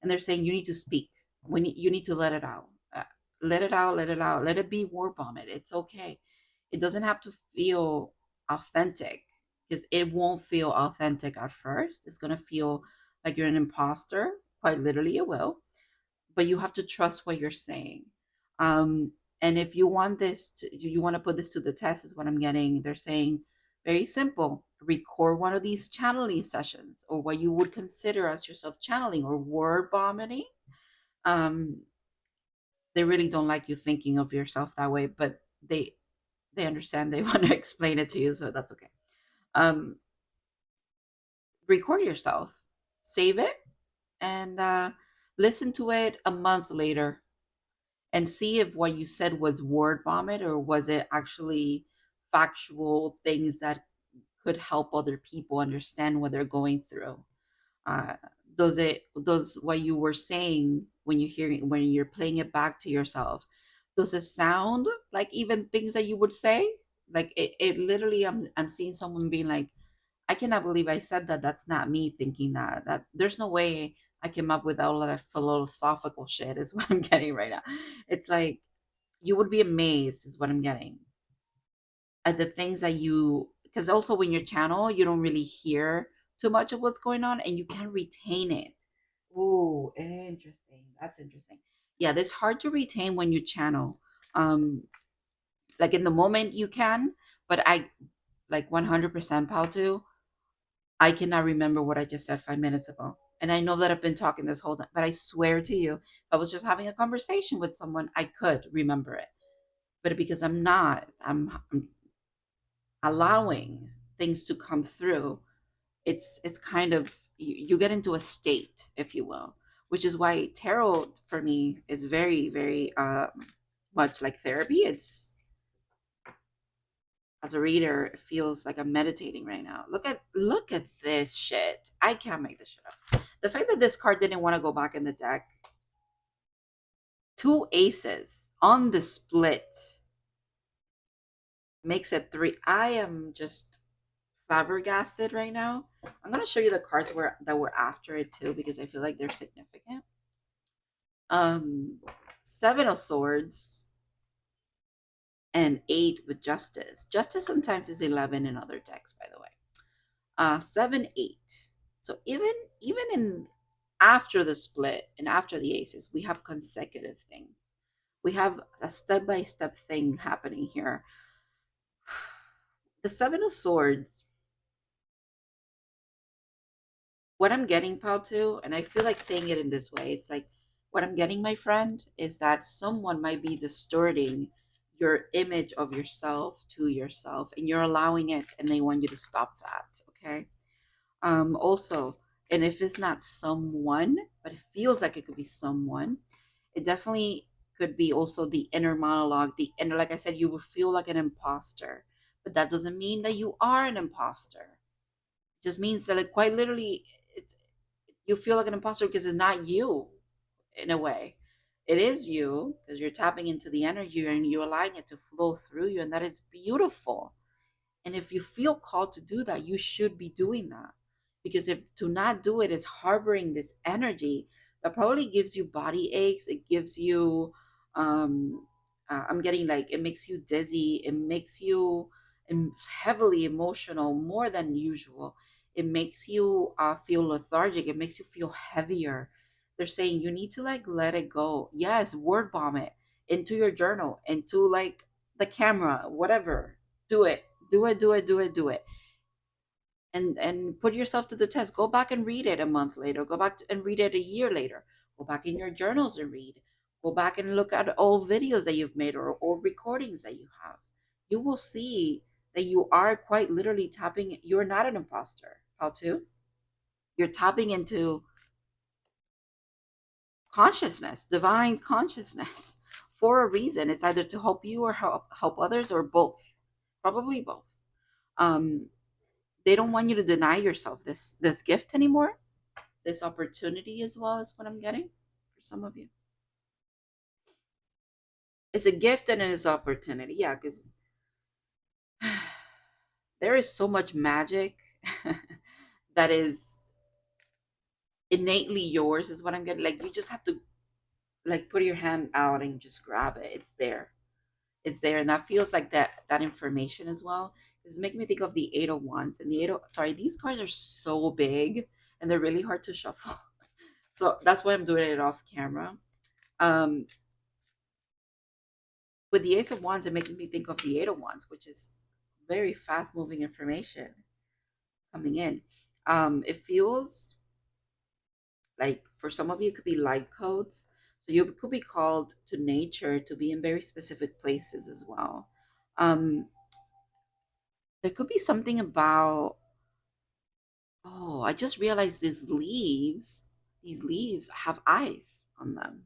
and they're saying you need to speak. When you need to let it out. Let it out, let it out, let it be war vomit. It's okay. It doesn't have to feel authentic because it won't feel authentic at first. It's going to feel like you're an imposter. Quite literally, it will. but you have to trust what you're saying. Um, and if you want you want to put this to the test, is what I'm getting. They're saying very simple: record one of these channeling sessions, or what you would consider as yourself channeling or word vomiting. Um, they really don't like you thinking of yourself that way, but they understand. They want to explain it to you, so that's okay. Um, record yourself, save it, and listen to it a month later and see if what you said was word vomit or was it actually factual things that could help other people understand what they're going through. uh, does what you were saying when you're playing it back to yourself, does it sound like even things that you would say? Like it literally, I'm seeing someone being like, I cannot believe I said that. That's not me thinking that. That there's no way I came up with all of that philosophical shit, is what I'm getting right now. It's like you would be amazed, is what I'm getting, at the things that you, because also when you channel, you don't really hear too much of what's going on and you can retain it. Oh, interesting. That's interesting. Yeah, this hard to retain when you channel. Um, like in the moment you can, but I like 100% pal too. I cannot remember what I just said 5 minutes ago. And I know that I've been talking this whole time, but I swear to you, if I was just having a conversation with someone, I could remember it. But because I'm not, I'm allowing things to come through. It's kind of, you get into a state, if you will, which is why tarot for me is very, very much like therapy. It's, as a reader, it feels like I'm meditating right now. Look at this shit. I can't make this shit up. The fact that this card didn't want to go back in the deck. Two aces on the split makes it three. I am just flabbergasted right now. I'm gonna show you the cards that were after it too, because I feel like they're significant. Um, Seven of Swords and eight with Justice. Justice sometimes is 11 in other decks, by the way. Seven, eight. So even in after the split and after the aces, we have consecutive things. We have a step-by-step thing happening here. The Seven of Swords, what I'm getting, Pal, too, and I feel like saying it in this way, it's like, what I'm getting, my friend, is that someone might be distorting your image of yourself to yourself, and you're allowing it, and they want you to stop that, okay? Also, and if it's not someone, but it feels like it could be someone, it definitely could be also the inner monologue, the inner, like I said, you will feel like an imposter, but that doesn't mean that you are an imposter. It just means that, like, quite literally, it's, you feel like an imposter because it's not you, in a way. It is you because you're tapping into the energy and you're allowing it to flow through you, and that is beautiful. And if you feel called to do that, you should be doing that. Because if to not do it is harboring this energy that probably gives you body aches, it gives you, I'm getting like, it makes you dizzy, it makes you heavily emotional, more than usual. It makes you feel lethargic, it makes you feel heavier. They're saying you need to like let it go. Yes, word bomb it into your journal, into like the camera, whatever. Do it, do it, do it, do it, do it, and put yourself to the test. Go back and read it a month later. Go back and read it a year later. Go back in your journals and read. Go back and look at old videos that you've made or old recordings that you have. You will see that you are quite literally tapping. You're not an imposter. How to? You're tapping into consciousness, divine consciousness, for a reason. It's either to help you or help others, or both. Probably both. Um, they don't want you to deny yourself this gift anymore, this opportunity as well, is what I'm getting for some of you. It's a gift and it is opportunity, yeah, because there is so much magic that is innately yours, is what I'm getting. Like, you just have to like put your hand out and just grab it. It's there. It's there. And that feels like that information as well. It's making me think of the 801s and the 80, sorry, these cards are so big and they're really hard to shuffle. So that's why I'm doing it off camera. Um, with the Ace of Wands, it makes me think of the Eight of Wands, which is very fast moving information coming in. It feels like for some of you, it could be light codes. So you could be called to nature to be in very specific places as well. Um, there could be something about, oh, I just realized these leaves have eyes on them.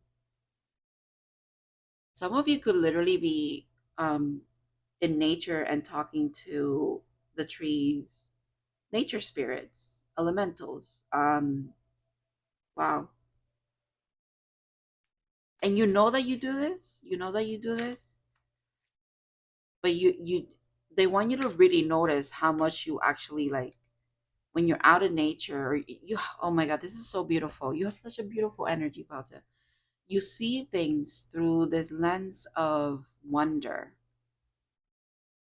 Some of you could literally be um, in nature and talking to the trees, nature spirits, elementals. Wow. And you know that you do this? You know that you do this? But they want you to really notice how much you actually like when you're out in nature or you, oh my god, this is so beautiful. You have such a beautiful energy about it. You see things through this lens of wonder.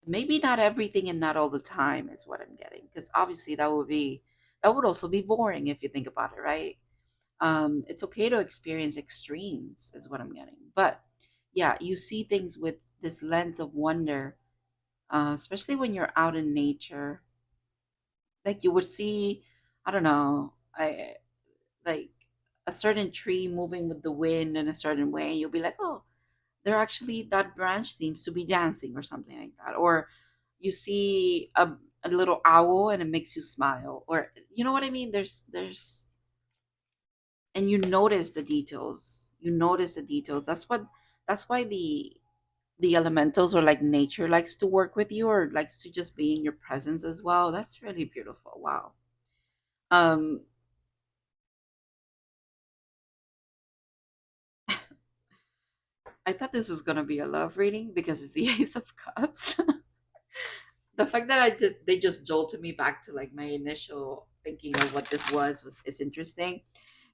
Maybe not everything and not all the time is what I'm getting, because obviously that would also be boring if you think about it, right? It's okay to experience extremes is what I'm getting, but yeah, you see things with this lens of wonder, especially when you're out in nature. Like you would see, I don't know, I like a certain tree moving with the wind in a certain way. You'll be like, oh, they're actually that branch seems to be dancing or something like that. Or you see a little owl and it makes you smile, or you know what I mean. There's and you notice the details. You notice the details. That's why the elementals or like nature likes to work with you or likes to just be in your presence as well. That's really beautiful. Wow. Um, I thought this was gonna be a love reading because it's the Ace of Cups. The fact that they just jolted me back to like my initial thinking of what this was is interesting.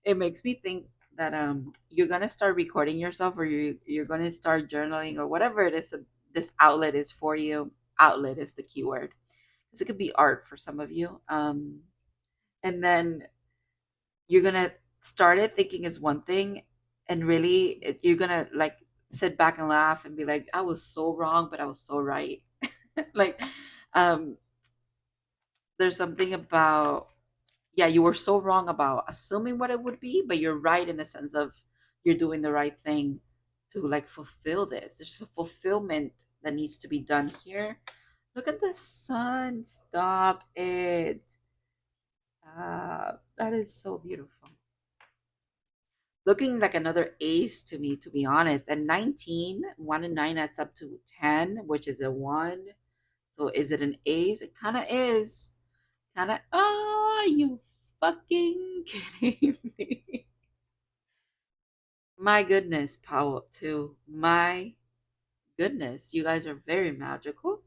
It makes me think that you're gonna start recording yourself, or you're gonna start journaling or whatever it is that this outlet is for you. Outlet is the keyword because it could be art for some of you. And then you're gonna start it thinking is one thing, and really you're gonna like sit back and laugh and be like, I was so wrong, but I was so right. Like, um, there's something about, yeah, you were so wrong about assuming what it would be, but you're right in the sense of you're doing the right thing to like fulfill this. There's a fulfillment that needs to be done here. Look at the sun. Stop it. Stop. That is so beautiful. Looking like another ace to me, to be honest. And 19, 1 and 9 adds up to 10, which is a 1. So is it an ace? It kind of is. Kind of, ah, you fucking kidding me? My goodness, Powell, too. My goodness, you guys are very magical.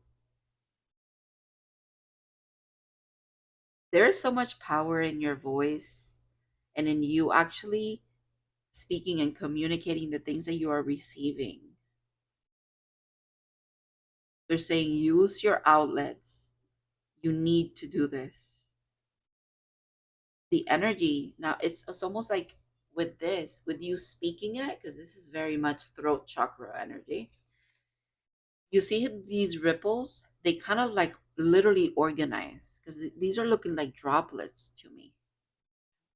There is so much power in your voice and in you actually speaking and communicating the things that you are receiving. They're saying use your outlets. You need to do this. The energy now, it's almost like with this, with you speaking it, because this is very much throat chakra energy. You see these ripples, they kind of like literally organize because these are looking like droplets to me.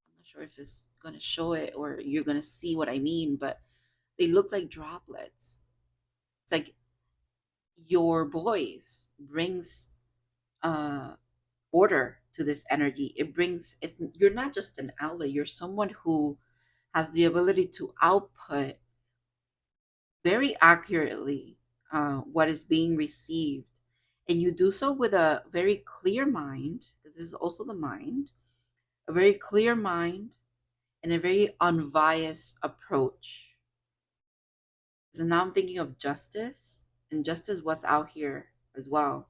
I'm not sure if it's going to show it or you're going to see what I mean, but they look like droplets. It's like your voice brings uh order to this energy. It brings, it's, you're not just an outlet, you're someone who has the ability to output very accurately what is being received. And you do so with a very clear mind, because this is also the mind, a very clear mind and a very unbiased approach. So now I'm thinking of justice, and justice was out here as well.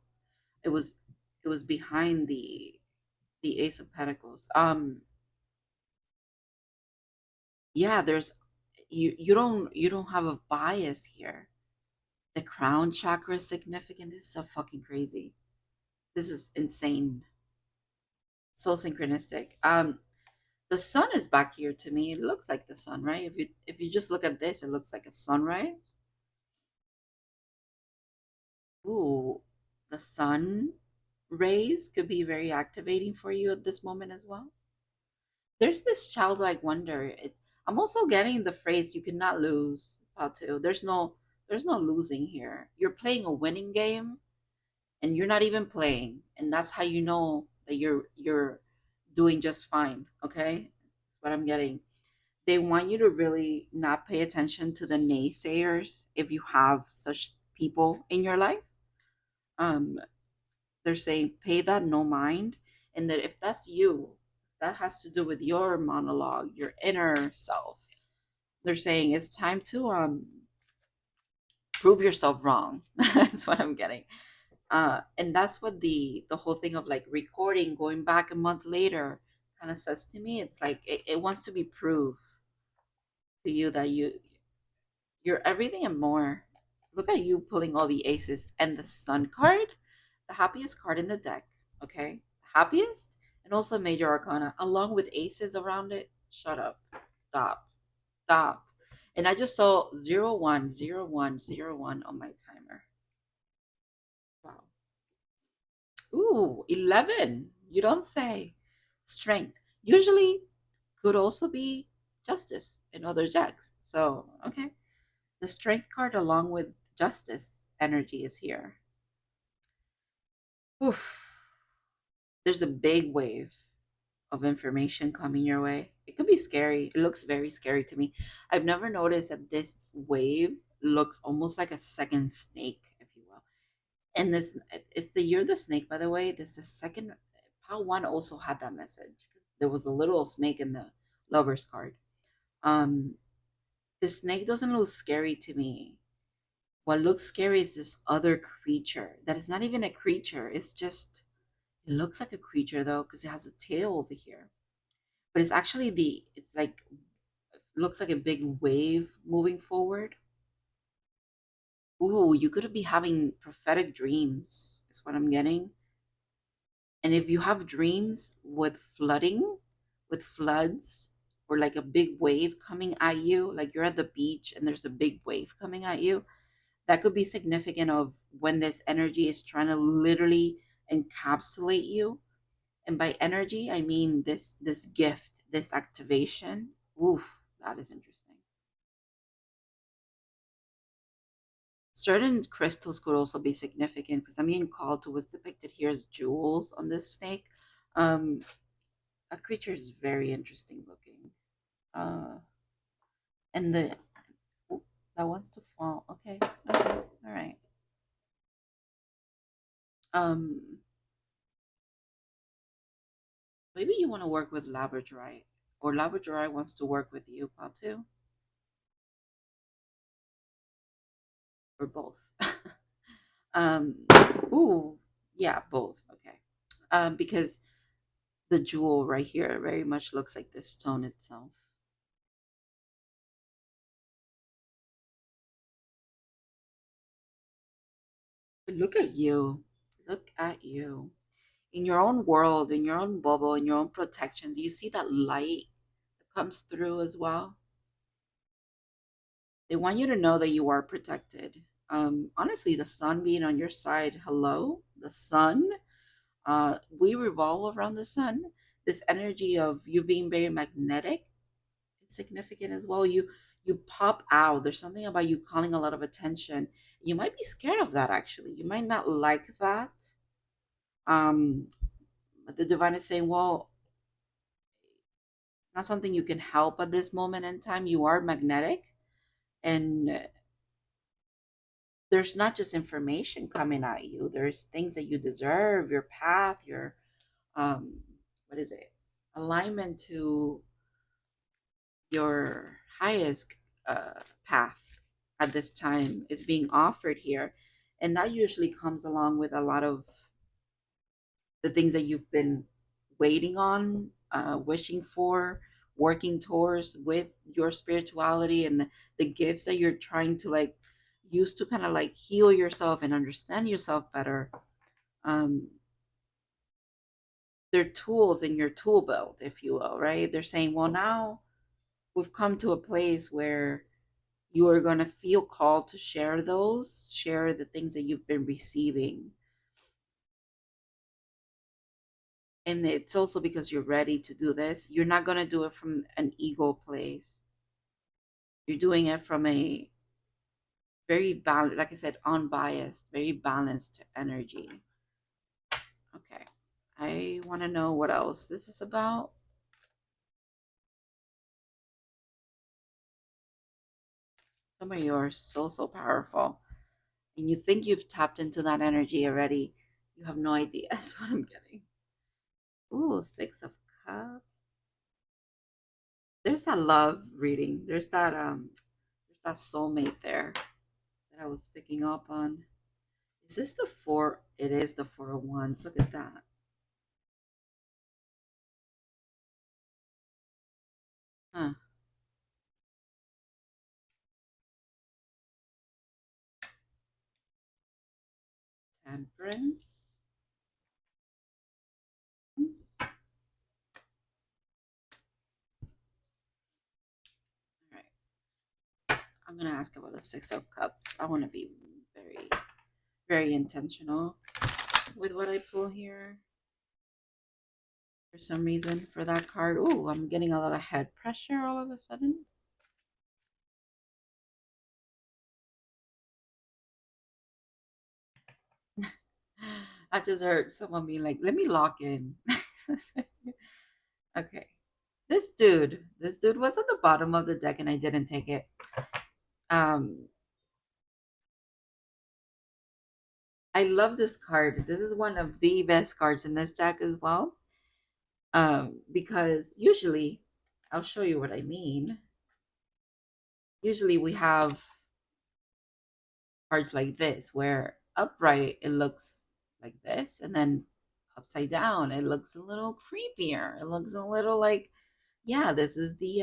It was it was behind the Ace of Pentacles. Yeah, there's you don't have a bias here. The crown chakra is significant. This is so fucking crazy. This is insane. So synchronistic. The sun is back here to me. It looks like the sun, right? If you just look at this, it looks like a sunrise. Ooh, the sun rays could be very activating for you at this moment as well. There's this childlike wonder. I'm also getting the phrase "you cannot lose." Patu. There's no losing here. You're playing a winning game, and you're not even playing, and that's how you know that you're doing just fine. Okay, that's what I'm getting. They want you to really not pay attention to the naysayers if you have such people in your life. Um, they're saying pay that no mind, and that if that's you, that has to do with your monologue, your inner self. They're saying it's time to prove yourself wrong. That's what I'm getting. And that's what the whole thing of like recording going back a month later kind of says to me. It's like it wants to be proved to you that you're everything and more. Look at you pulling all the aces and the sun card, the happiest card in the deck. Okay, happiest, and also major arcana along with aces around it. Shut up, stop, stop. And I just saw 010101 on my timer. Wow. Ooh, 11. You don't say. Strength. Usually could also be justice in other decks. So, okay. The strength card along with justice energy is here. Oof. There's a big wave of information coming your way. It could be scary. It looks very scary to me. I've never noticed that this wave looks almost like a second snake, if you will. And this, it's the year of the snake, by the way. This is the second. Pal one also had that message. There was a little snake in the lover's card. Um, the snake doesn't look scary to me. What looks scary is this other creature that is not even a creature. It's just, it looks like a creature though, because it has a tail over here. But it's actually it's like, it looks like a big wave moving forward. Ooh, you could be having prophetic dreams, is what I'm getting. And if you have dreams with flooding, with floods, or like a big wave coming at you, like you're at the beach and there's a big wave coming at you, that could be significant of when this energy is trying to literally encapsulate you. And by energy, I mean this gift, this activation. Oof, that is interesting. Certain crystals could also be significant because I'm being called to what's depicted here as jewels on this snake. Um, a creature is very interesting looking. Uh, and the Oop, that wants to fall. Okay, okay, all right. Um, maybe you want to work with Labradorite, or Labradorite wants to work with you, Patu, or both. um, ooh, yeah, both. Okay. Because the jewel right here very much looks like the stone itself. But look at you. Look at you. In your own world, in your own bubble, in your own protection, do you see that light that comes through as well? They want you to know that you are protected. Honestly, the sun being on your side, hello, the sun. We revolve around the sun. This energy of you being very magnetic, it's significant as well. You pop out. There's something about you calling a lot of attention. You might be scared of that actually. You might not like that. Um, but the divine is saying, well, it's not something you can help at this moment in time. You are magnetic, and there's not just information coming at you. There's things that you deserve, your path, your what is it? Alignment to your highest path at this time is being offered here. And that usually comes along with a lot of the things that you've been waiting on, wishing for, working towards with your spirituality, and the gifts that you're trying to like use to kind of like heal yourself and understand yourself better. Um, they're tools in your tool belt, if you will, right? They're saying, well, now we've come to a place where you are going to feel called to share those, share the things that you've been receiving. And it's also because you're ready to do this. You're not going to do it from an ego place. You're doing it from a very balanced, like I said, unbiased, very balanced energy. Okay. I want to know what else this is about. Some of you are so, so powerful. And you think you've tapped into that energy already. You have no idea. That's what I'm getting. Ooh, Six of Cups. There's that love reading. There's that soulmate there that I was picking up on. Is this the four? It is the Four of Wands. Look at that. Huh. Temperance. All right. I'm gonna ask about the Six of Cups. I want to be very, very intentional with what I pull here. For some reason, for that card, ooh, I'm getting a lot of head pressure all of a sudden. I just heard someone being like, let me lock in. Okay. This dude was at the bottom of the deck and I didn't take it. Um, I love this card. This is one of the best cards in this deck as well. Because usually, I'll show you what I mean. Usually we have cards like this where upright it looks like this, and then upside down it looks a little creepier. It looks a little like, yeah, this is the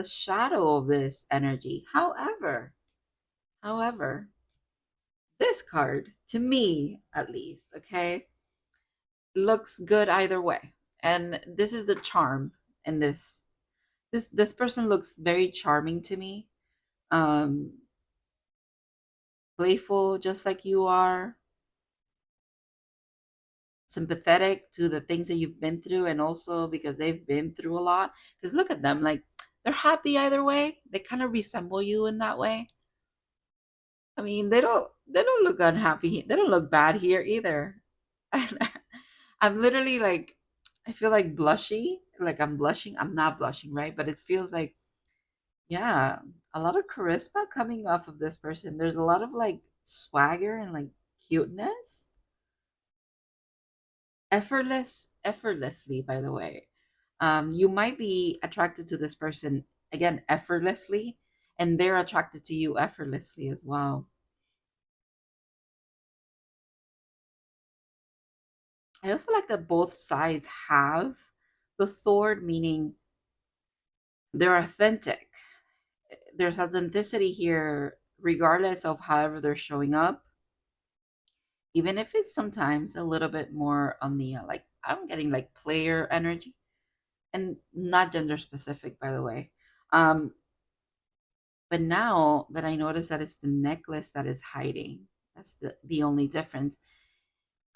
shadow of this energy. However, this card, to me at least, okay, looks good either way. And this is the charm in this person looks very charming to me. Um Playful just like you are, sympathetic to the things that you've been through, and also because they've been through a lot. Because look at them, like they're happy either way. They kind of resemble you in that way. I mean, they don't look unhappy. They don't look bad here either. I'm literally like, I feel like blushy, like I'm blushing. I'm not blushing, right? But it feels like, yeah, a lot of charisma coming off of this person. There's a lot of like swagger and like cuteness. Effortlessly, by the way. You might be attracted to this person again effortlessly, and they're attracted to you effortlessly as well. I also like that both sides have the sword, meaning they're authentic. There's authenticity here, regardless of however they're showing up, even if it's sometimes a little bit more on the like, I'm getting like player energy, and not gender specific, by the way. Um, but now that I notice that it's the necklace that is hiding, that's the only difference.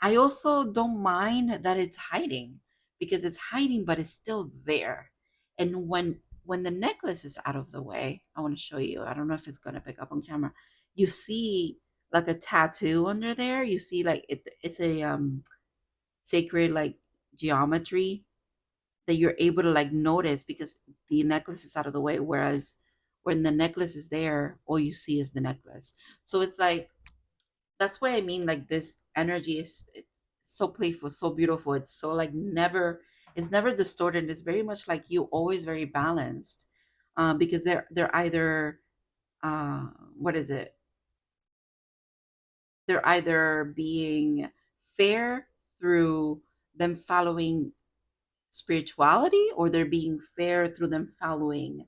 I also don't mind that it's hiding, because it's hiding, but it's still there. And when the necklace is out of the way, I want to show you. I don't know if it's gonna pick up on camera. You see like a tattoo under there. You see like it's a sacred like geometry that you're able to like notice because the necklace is out of the way. Whereas when the necklace is there, all you see is the necklace. So it's like, that's why I mean, like this energy is, it's so playful, so beautiful. It's so like never, it's never distorted. It's very much like you, always very balanced. Because they're either uh what is it? They're either being fair through them following spirituality, or they're being fair through them following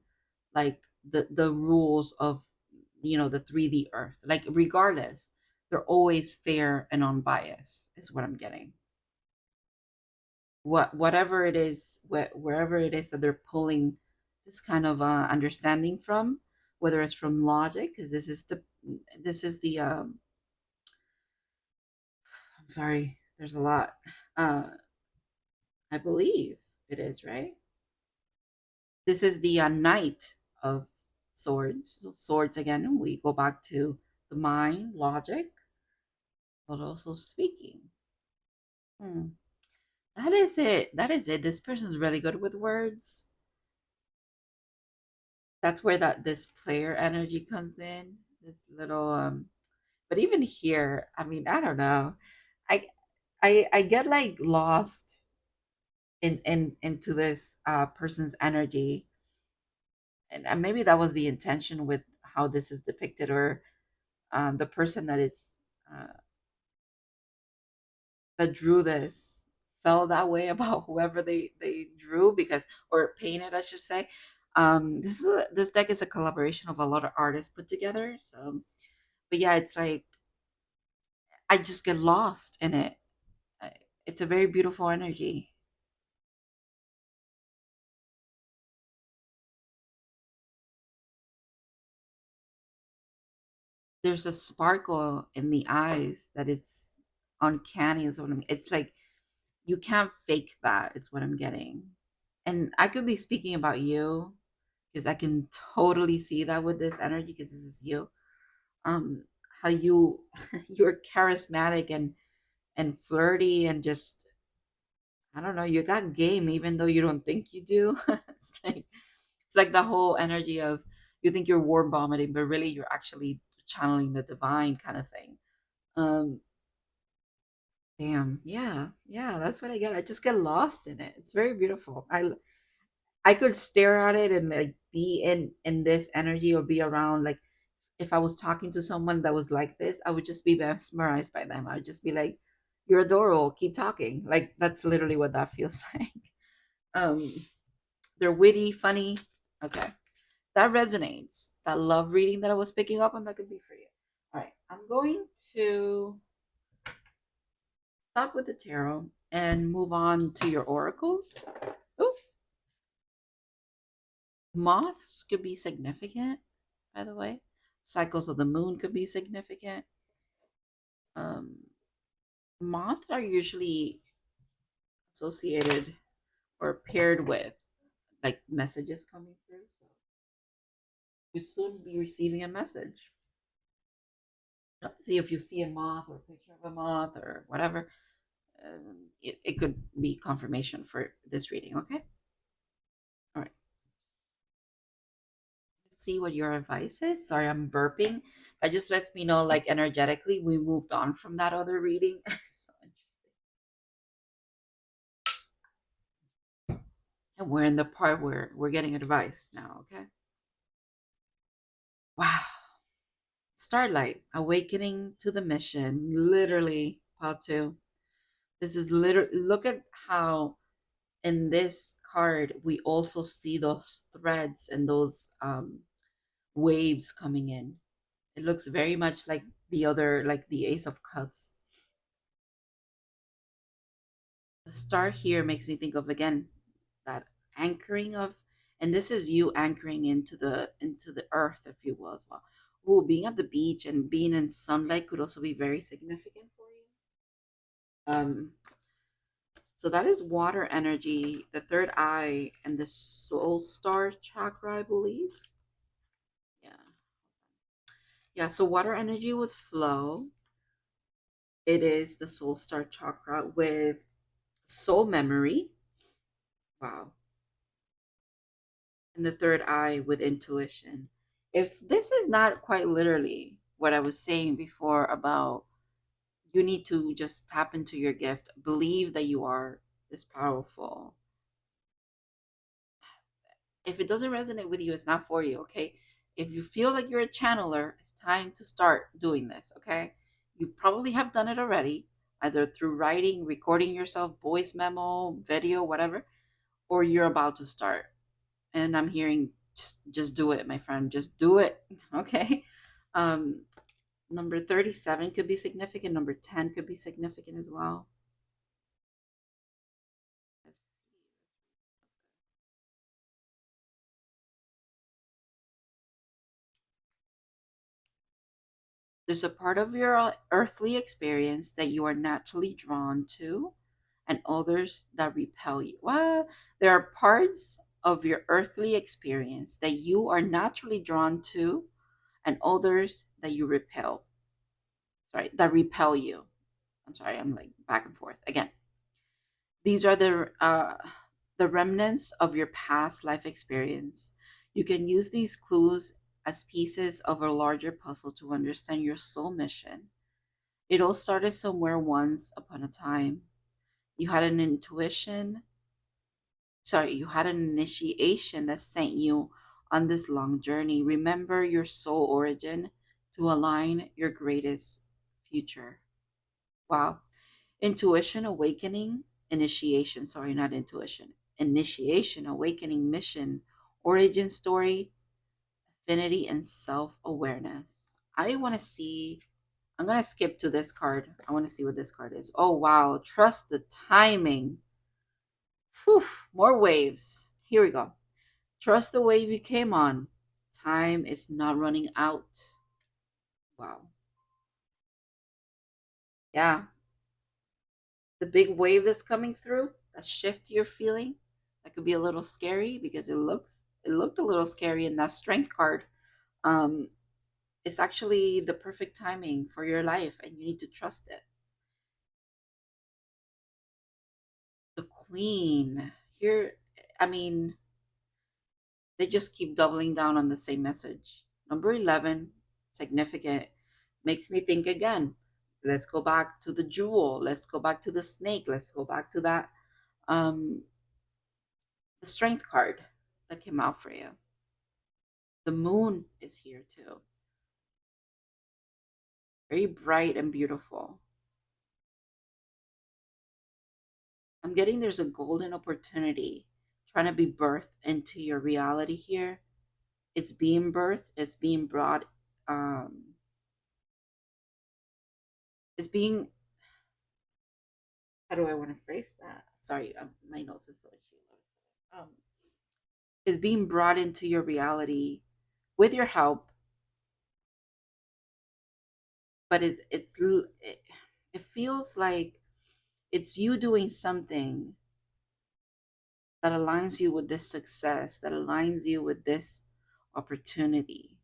like the rules of, the 3D earth. Like regardless, they're always fair and unbiased is what I'm getting. whatever it is, wherever it is that they're pulling this kind of understanding from, whether it's from logic, because this is the I'm sorry, there's a lot. uh I believe it is, right? This is the Knight of Swords. So swords again, we go back to the mind, logic, but also speaking. Hmm. That is it. That is it. This person's really good with words. That's where that this player energy comes in. This little but even here, I mean, I don't know. I I get like lost in into this person's energy, and maybe that was the intention with how this is depicted, or the person that is uh, that drew this felt that way about whoever they drew, because, or painted, I should say. This deck is a collaboration of a lot of artists put together. So, but yeah, it's like I just get lost in it. It's a very beautiful energy. There's a sparkle in the eyes that it's uncanny. Is what I'm. It's like you can't fake that. Is what I'm getting. And I could be speaking about you, because I can totally see that with this energy, because this is you. Um, how you you're charismatic and flirty, and just, I don't know, you got game even though you don't think you do. It's like the whole energy of, you think you're warm vomiting, but really you're actually channeling the divine kind of thing. Um, damn, yeah, yeah, that's what I get. I just get lost in it. It's very beautiful. I could stare at it and like be in this energy, or be around, like if I was talking to someone that was like this, I would just be mesmerized by them. I would just be like, "You're adorable. Keep talking." Like that's literally what that feels like. Um, they're witty, funny. Okay, that resonates. That love reading that I was picking up on, that could be for you. All right, I'm going to stop with the tarot and move on to your oracles. Oh, moths could be significant, by the way. Cycles of the moon could be significant. Um, moths are usually associated or paired with like messages coming through. So you soon be receiving a message. See if you see a moth or a picture of a moth or whatever. It could be confirmation for this reading. Okay. All right. Let's see what your advice is. Sorry, I'm burping. That just lets me know, like energetically, we moved on from that other reading. So interesting. And we're in the part where we're getting advice now. Okay. Wow. Starlight, awakening to the mission, literally, part two. This is literally, look at how in this card we also see those threads and those waves coming in. It looks very much like the other, like the Ace of Cups. The star here makes me think of, again, that anchoring of, and this is you anchoring into the earth, if you will, as well. Ooh, being at the beach and being in sunlight could also be very significant for you. So that is water energy, the third eye, and the soul star chakra, I believe. Yeah. Yeah, so water energy with flow. It is the soul star chakra with soul memory. Wow. And the third eye with intuition. If this is not quite literally what I was saying before about, you need to just tap into your gift, believe that you are this powerful. If it doesn't resonate with you, it's not for you, okay? If you feel like you're a channeler, it's time to start doing this, okay? You probably have done it already, either through writing, recording yourself, voice memo, video, whatever, or you're about to start. And I'm hearing, just do it, my friend. Just do it, okay? Um, number 37 could be significant. Number 10 could be significant as well. There's a part of your earthly experience that you are naturally drawn to, and others that repel you. Well, there are parts of your earthly experience that you are naturally drawn to, and others that you repel. Sorry, that repel you. I'm sorry, I'm like back and forth again. These are the remnants of your past life experience. You can use these clues as pieces of a larger puzzle to understand your soul mission. It all started somewhere once upon a time. You had an intuition, you had an initiation that sent you on this long journey. Remember your soul origin to align your greatest future. Wow. Intuition, awakening, initiation, sorry, not intuition. Initiation, awakening, mission, origin story, affinity, and self awareness. I want to see, I'm going to skip to this card. I want to see what this card is. Oh, wow. Trust the timing. Whew, more waves. Here we go. Trust the wave you came on. Time is not running out. Wow. Yeah. The big wave that's coming through, that shift you're feeling, that could be a little scary because it looked a little scary in that strength card. Um, it's actually the perfect timing for your life and you need to trust it. The queen. Here, I mean, they just keep doubling down on the same message. Number 11, significant, makes me think again. Let's go back to the jewel. Let's go back to the snake. Let's go back to that um the strength card that came out for you. The moon is here too. Very bright and beautiful. I'm getting there's a golden opportunity trying to be birthed into your reality here. It's being birthed, it's being brought, um, it's being, how do I want to phrase that? Sorry, my nose is so itchy. Is being brought into your reality with your help, but it feels like it's you doing something that aligns you with this success, that aligns you with this opportunity,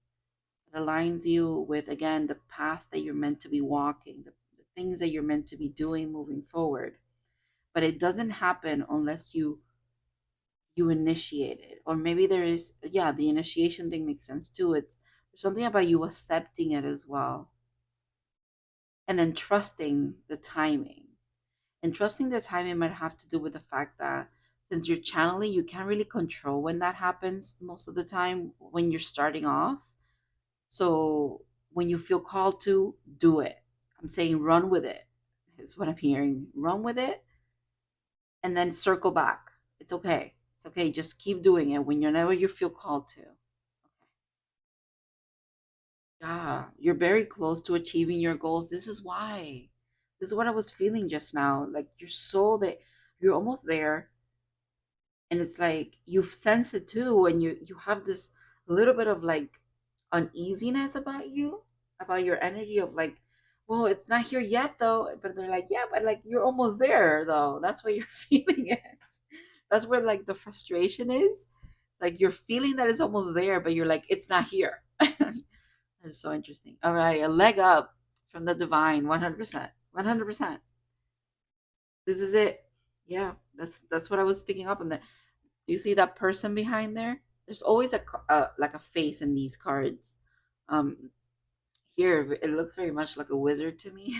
that aligns you with, again, the path that you're meant to be walking, the things that you're meant to be doing moving forward. But it doesn't happen unless you initiate it. Or maybe there is, yeah, the initiation thing makes sense too. It's there's something about you accepting it as well. And then trusting the timing. And trusting the timing might have to do with the fact that since you're channeling, you can't really control when that happens most of the time when you're starting off. So when you feel called to, do it. I'm saying run with it, is what I'm hearing. Run with it and then circle back. It's okay. It's okay. Just keep doing it whenever you feel called to. Yeah, you're very close to achieving your goals. This is why. This is what I was feeling just now. Like you're so that you're almost there, and it's like you sense it too, and you have this little bit of like uneasiness about your energy of like, well, it's not here yet though. But they're like, yeah, but like you're almost there though. That's why you're feeling it. That's where like the frustration is. It's like you're feeling that it's almost there, but you're like, it's not here. That's so interesting. All right, a leg up from the divine, 100%. 100%. This is it. Yeah, that's what I was picking up on there. Do you see that person behind there? There's always like a face in these cards. Um, here it looks very much like a wizard to me.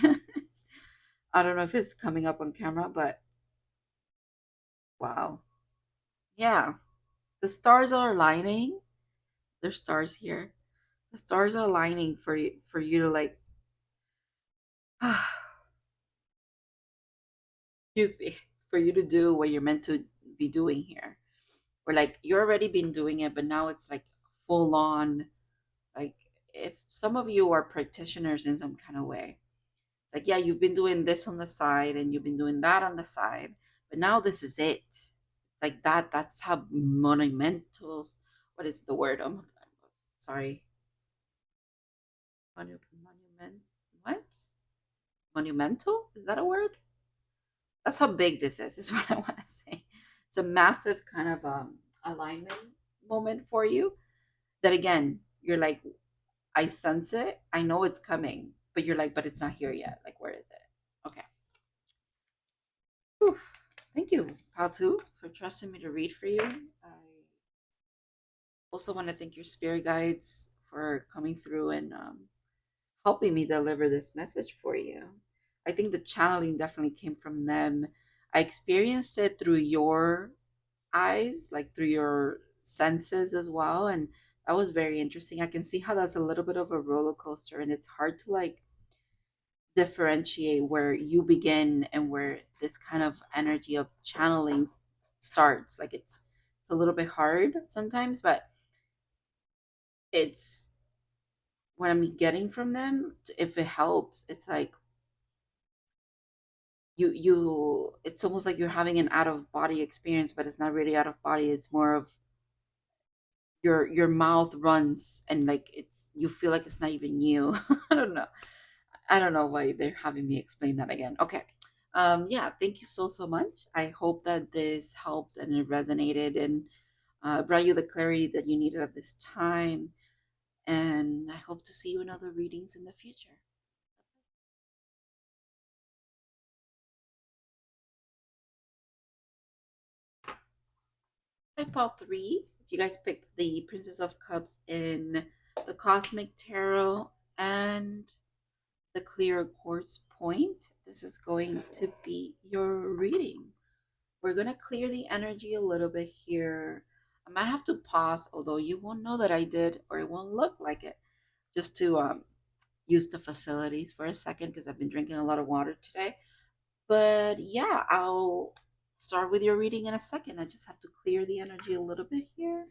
I don't know if it's coming up on camera, but wow. Yeah, the stars are aligning. There's stars here. The stars are aligning for you to like excuse me, for you to do what you're meant to be doing here. Or like you already been doing it, but now it's like full on. Like if some of you are practitioners in some kind of way, it's like, yeah, you've been doing this on the side and you've been doing that on the side, but now this is it. It's like that. That's how monumental. What is the word? Oh my God. Sorry. Monument. What? Monumental? Is that a word? That's how big this is what I want to say. It's a massive kind of alignment moment for you that again, you're like, I sense it. I know it's coming, but you're like, but it's not here yet. Like, where is it? Okay. Whew. Thank you, Patu, for trusting me to read for you. I also want to thank your spirit guides for coming through and helping me deliver this message for you. I think the channeling definitely came from them. I experienced it through your eyes, like through your senses as well. And that was very interesting. I can see how that's a little bit of a roller coaster and it's hard to like differentiate where you begin and where this kind of energy of channeling starts. Like it's a little bit hard sometimes, but it's what I'm getting from them, if it helps, it's like you it's almost like you're having an out of body experience, but it's not really out of body. It's more of your mouth runs and like it's you feel like it's not even you. I don't know. I don't know why they're having me explain that again. Okay. Yeah, thank you so much. I hope that this helped and it resonated and brought you the clarity that you needed at this time. And I hope to see you in other readings in the future. Hi, Paul 3. If you guys picked the Princess of Cups in the Cosmic Tarot and the Clear Quartz Point, this is going to be your reading. We're going to clear the energy a little bit here. I might have to pause, although you won't know that I did, or it won't look like it, just to use the facilities for a second because I've been drinking a lot of water today. But yeah, I'll start with your reading in a second. I just have to clear the energy a little bit here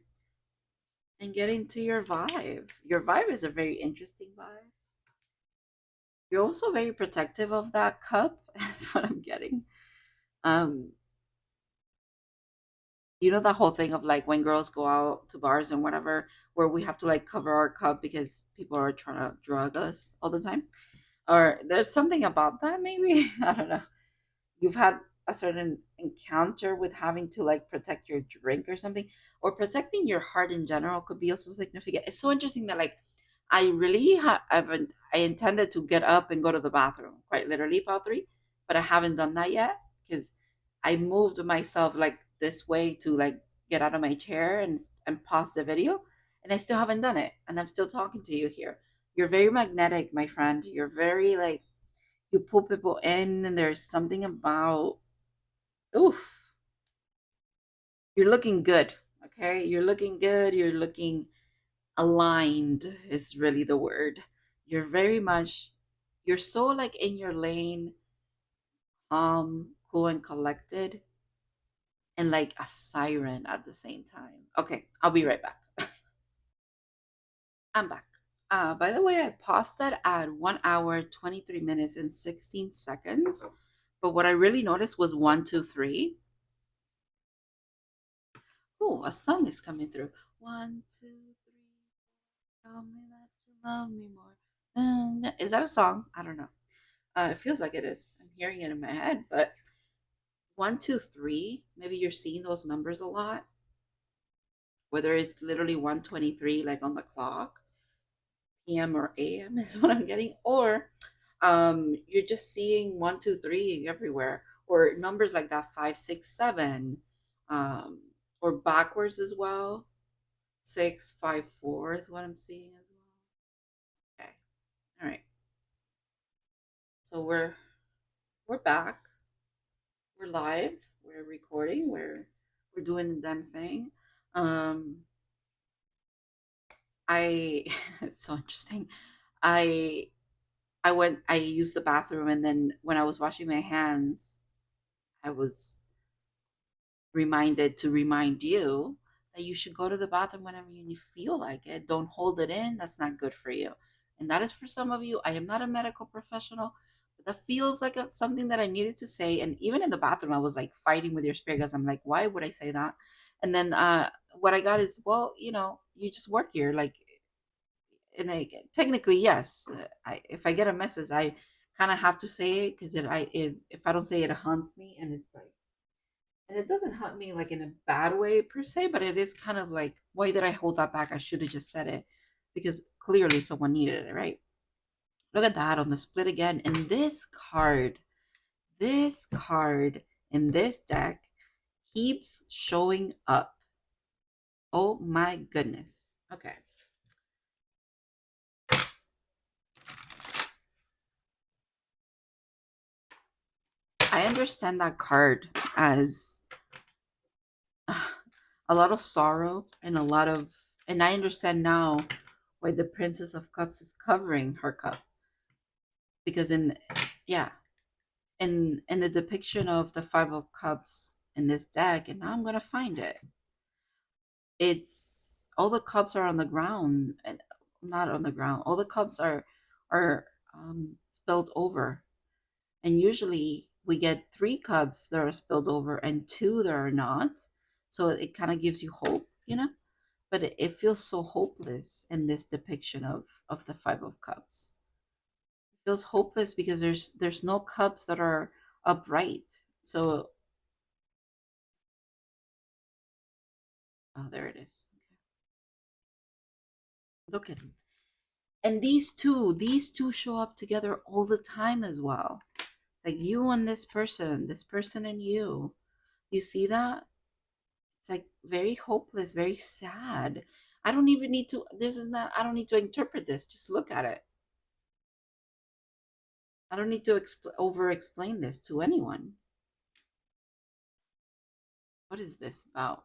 and get into your vibe. Your vibe is a very interesting vibe. You're also very protective of that cup, is what I'm getting. Um, you know the whole thing of like when girls go out to bars and whatever, where we have to like cover our cup because people are trying to drug us all the time. Or there's something about that, maybe. I don't know. You've had a certain encounter with having to like protect your drink or something, or protecting your heart in general could be also significant. It's so interesting that like I really haven't. I intended to get up and go to the bathroom, quite literally, part three, but I haven't done that yet because I moved myself like this way to like get out of my chair and pause the video, and I still haven't done it, and I'm still talking to you here. You're very magnetic, my friend. You're very like you pull people in, and there's something about oof, you're looking good. Okay, you're looking good. You're looking aligned is really the word. You're very much you're so like in your lane, cool and collected, and like a siren at the same time. Okay, I'll be right back. I'm back. By the way, I paused it at 1 hour, 23 minutes, and 16 seconds. But what I really noticed was 1, 2, 3. Oh, a song is coming through. 1, 2, 3. Tell me that you love me more. Is that a song? I don't know. It feels like it is. I'm hearing it in my head, but 1, 2, 3. Maybe you're seeing those numbers a lot. Whether it's literally 1:23, like on the clock, PM or AM is what I'm getting, or you're just seeing 1, 2, 3 everywhere, or numbers like that 5, 6, 7, um, or backwards as well. 6, 5, 4 is what I'm seeing as well. Okay, all right. So we're back. We're live. We're recording. We're doing the damn thing. Um, I it's so interesting. I I used the bathroom, and then when I was washing my hands, I was reminded to remind you that you should go to the bathroom whenever you feel like it. Don't hold it in. That's not good for you. And that is for some of you. I am not a medical professional, but that feels like something that I needed to say. And even in the bathroom, I was like fighting with your spirit because I'm like, why would I say that? And then what I got is, well, you just work here. Like and technically, yes. If I get a message, I kind of have to say it because if I don't say it, it haunts me, and it's like, and it doesn't haunt me like in a bad way per se, but it is kind of like, why did I hold that back? I should have just said it because clearly someone needed it, right? Look at that on the split again, and this card in this deck keeps showing up. Oh my goodness. Okay. I understand that card as a lot of sorrow and a lot of, and I understand now why the Princess of Cups is covering her cup. Because yeah, in the depiction of the Five of Cups in this deck, and now I'm gonna find it. It's all the cups are on the ground, and not on the ground. All the cups are spilled over, and usually we get three cups that are spilled over and two that are not. So it kind of gives you hope, you know. But it feels so hopeless in this depiction of the Five of Cups. It feels hopeless because there's no cups that are upright. So oh, there it is. Look at them. And these two show up together all the time as well. It's like you and this person and you. You see that? It's like very hopeless, very sad. I don't even need to, this is not, I don't need to interpret this. Just look at it. I don't need to over explain this to anyone. What is this about?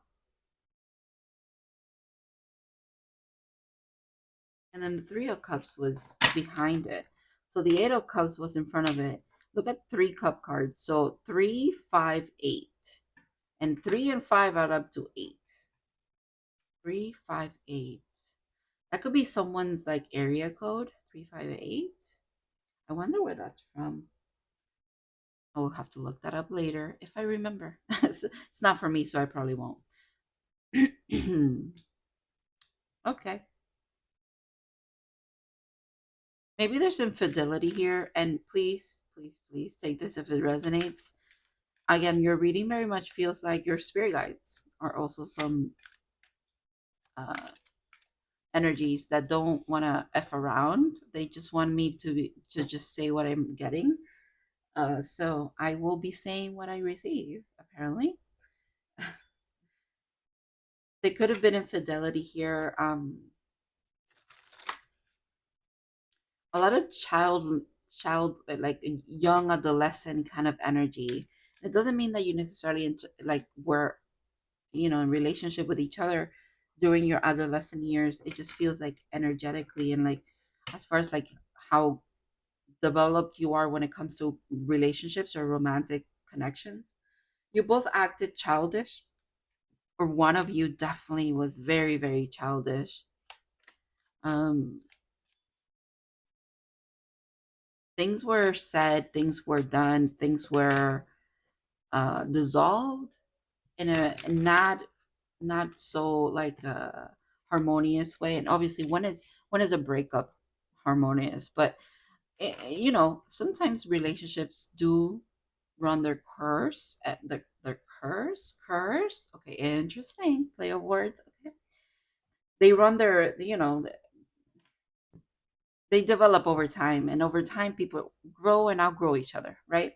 And then the Three of Cups was behind it. So the Eight of Cups was in front of it. Look at three cup cards. So 3, 5, 8. And 3 and 5 add up to 8. 3, 5, 8. That could be someone's like area code. 358. I wonder where that's from. I'll have to look that up later if I remember. It's not for me, so I probably won't. Okay. Maybe there's infidelity here, and please, please, please take this if it resonates. Again, your reading very much feels like your spirit guides are also some uh, energies that don't want to f around. They just want me to just say what I'm getting. So I will be saying what I receive. Apparently, there could have been infidelity here. A lot of child like young adolescent kind of energy. It doesn't mean that you necessarily like were in relationship with each other during your adolescent years. It just feels like energetically and like as far as like how developed you are when it comes to relationships or romantic connections. You both acted childish, or one of you definitely was very, very childish. Um, things were said, things were done, things were dissolved in a not so like a harmonious way. And obviously, when is a breakup harmonious? But sometimes relationships do run their course at their curse. Okay, interesting play of words. Okay, they run their they develop over time, and over time people grow and outgrow each other, right?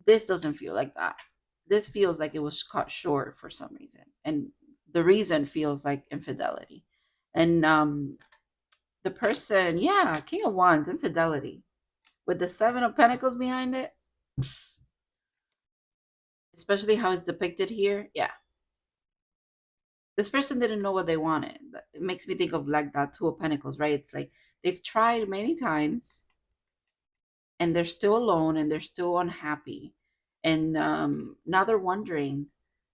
This doesn't feel like that. This feels like it was cut short for some reason, and the reason feels like infidelity. And the person, yeah, King of Wands, infidelity with the Seven of Pentacles behind it, especially how it's depicted here. Yeah, this person didn't know what they wanted. It makes me think of like that Two of Pentacles, right? It's like they've tried many times and they're still alone and they're still unhappy. And now they're wondering,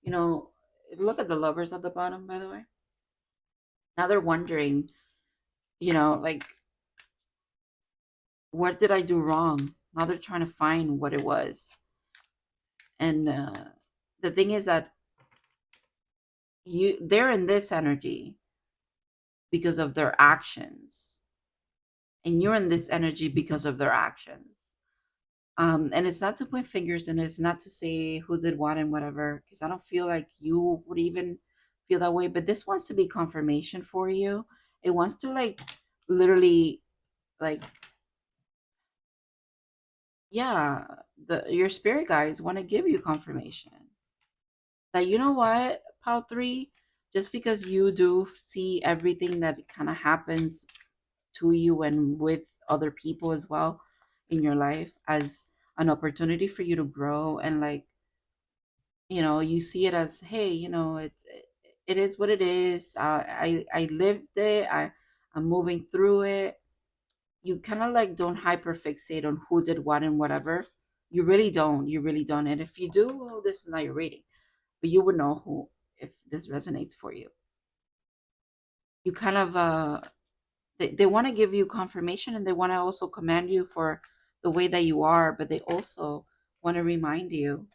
you know, look at the lovers at the bottom, by the way. Now they're wondering, like, what did I do wrong? Now they're trying to find what it was. And the thing is that they're in this energy because of their actions. and you're in this energy because of their actions. And it's not to point fingers, and it's not to say who did what and whatever, because I don't feel like you would even feel that way. But this wants to be confirmation for you. It wants to like literally like, yeah, the your spirit guides want to give you confirmation that, you know what, pile three, just because you do see everything that kind of happens to you and with other people as well in your life as an opportunity for you to grow, and like, you see it as, hey, it is what it is. I lived it. I'm moving through it. You kind of like don't hyper fixate on who did what and whatever. You really don't. And if you do, well, this is not your reading, but you would know who, if this resonates for you. You kind of they want to give you confirmation, and they want to also command you for the way that you are, but they also want to remind you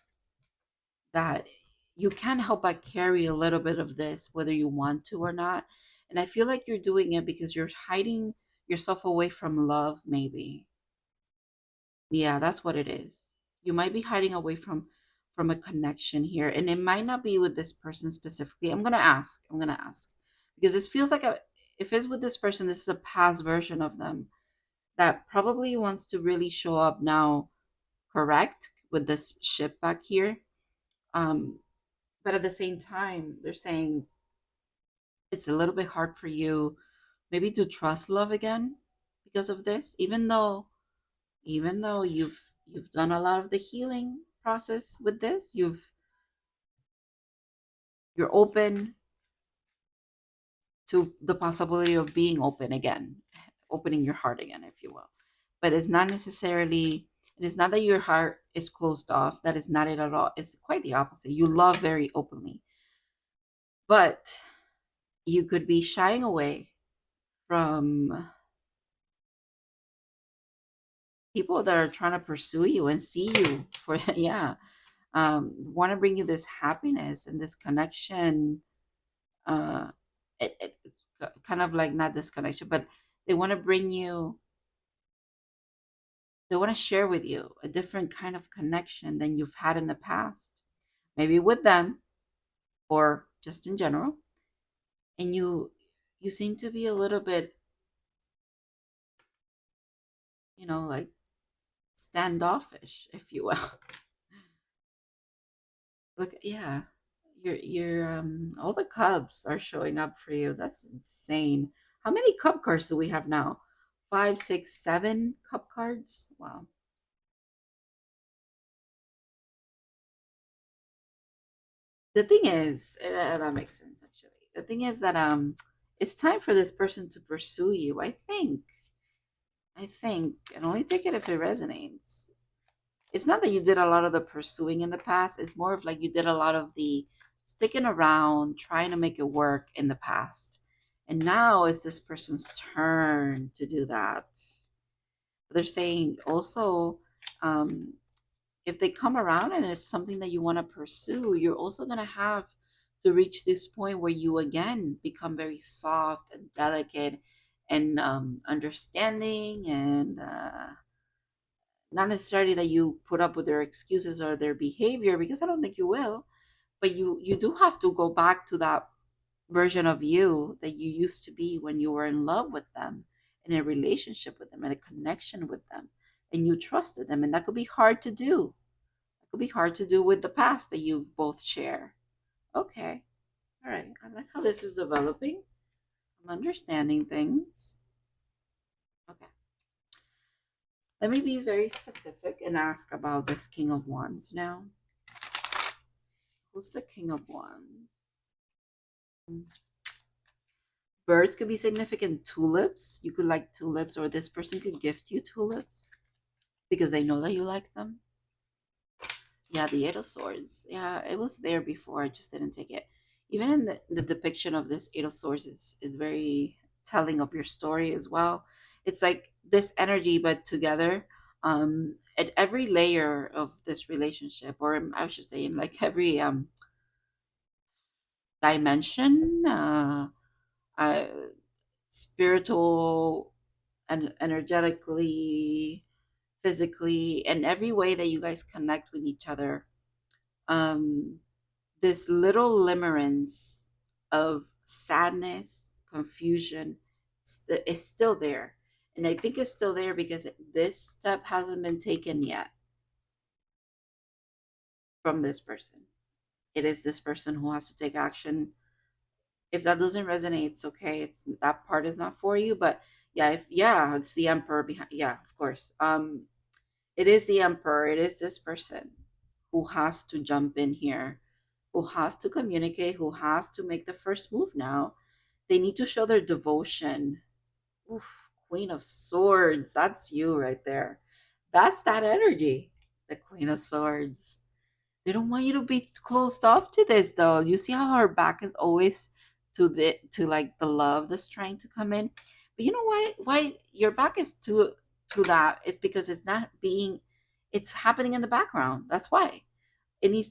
that you can't help but carry a little bit of this whether you want to or not. And I feel like you're doing it because you're hiding yourself away from love, maybe. Yeah, that's what it is. You might be hiding away from a connection here, and it might not be with this person specifically. I'm gonna ask because this feels like a, if it's with this person, this is a past version of them that probably wants to really show up now, correct, with this ship back here. um but at the same time, they're saying it's a little bit hard for you maybe to trust love again because of this, even though you've done a lot of the healing process with this. You're open to the possibility of being open again, opening your heart again, if you will. But it's not necessarily, it is not that your heart is closed off. That is not it at all. It's quite the opposite. You love very openly, but you could be shying away from people that are trying to pursue you and see you for yeah, want to bring you this happiness and this connection. uh it's kind of like, not this connection, but they want to bring you, they want to share with you a different kind of connection than you've had in the past, maybe with them or just in general. And you seem to be a little bit, like standoffish, if you will. Look, yeah, you're all the Cubs are showing up for you. That's insane. How many cup cards do we have now? Five, six, seven cup cards. Wow. The thing is, that makes sense actually. The thing is that it's time for this person to pursue you. I think, and only take it if it resonates. It's not that you did a lot of the pursuing in the past. It's more of like you did a lot of the sticking around, trying to make it work in the past. And now it's this person's turn to do that. They're saying also, um, if they come around and it's something that you want to pursue, you're also going to have to reach this point where you again become very soft and delicate and understanding, and not necessarily that you put up with their excuses or their behavior, because I don't think you will, but you do have to go back to that version of you that you used to be when you were in love with them, in a relationship with them, in a connection with them, and you trusted them. And that could be hard to do. It could be hard to do with the past that you both share. Okay. All right. I like how this is developing. I'm understanding things. Okay. Let me be very specific and ask about this King of Wands now. Who's the King of Wands? Birds could be significant. Tulips. You could like tulips, or this person could gift you tulips because they know that you like them. Yeah, the Eight of Swords. Yeah, it was there before. I just didn't take it. Even in the depiction of this Eight of Swords is very telling of your story as well. It's like this energy, but together. At every layer of this relationship, or I should say, in like every dimension, uh, spiritual and energetically, physically, and every way that you guys connect with each other. Um, this little limerence of sadness, confusion is still there. And I think it's still there because this step hasn't been taken yet from this person. It is this person who has to take action. If that doesn't resonate, it's okay. It's that part is not for you. But yeah, if yeah, it's the emperor behind. Yeah, of course. It is the emperor. It is this person who has to jump in here, who has to communicate, who has to make the first move now. They need to show their devotion. Oof, Queen of Swords. That's you right there. That's that energy. The Queen of Swords. They don't want you to be closed off to this though. You see how her back is always to like the love that's trying to come in. But you know why your back is to that? It's because it's happening in the background. That's why. This needs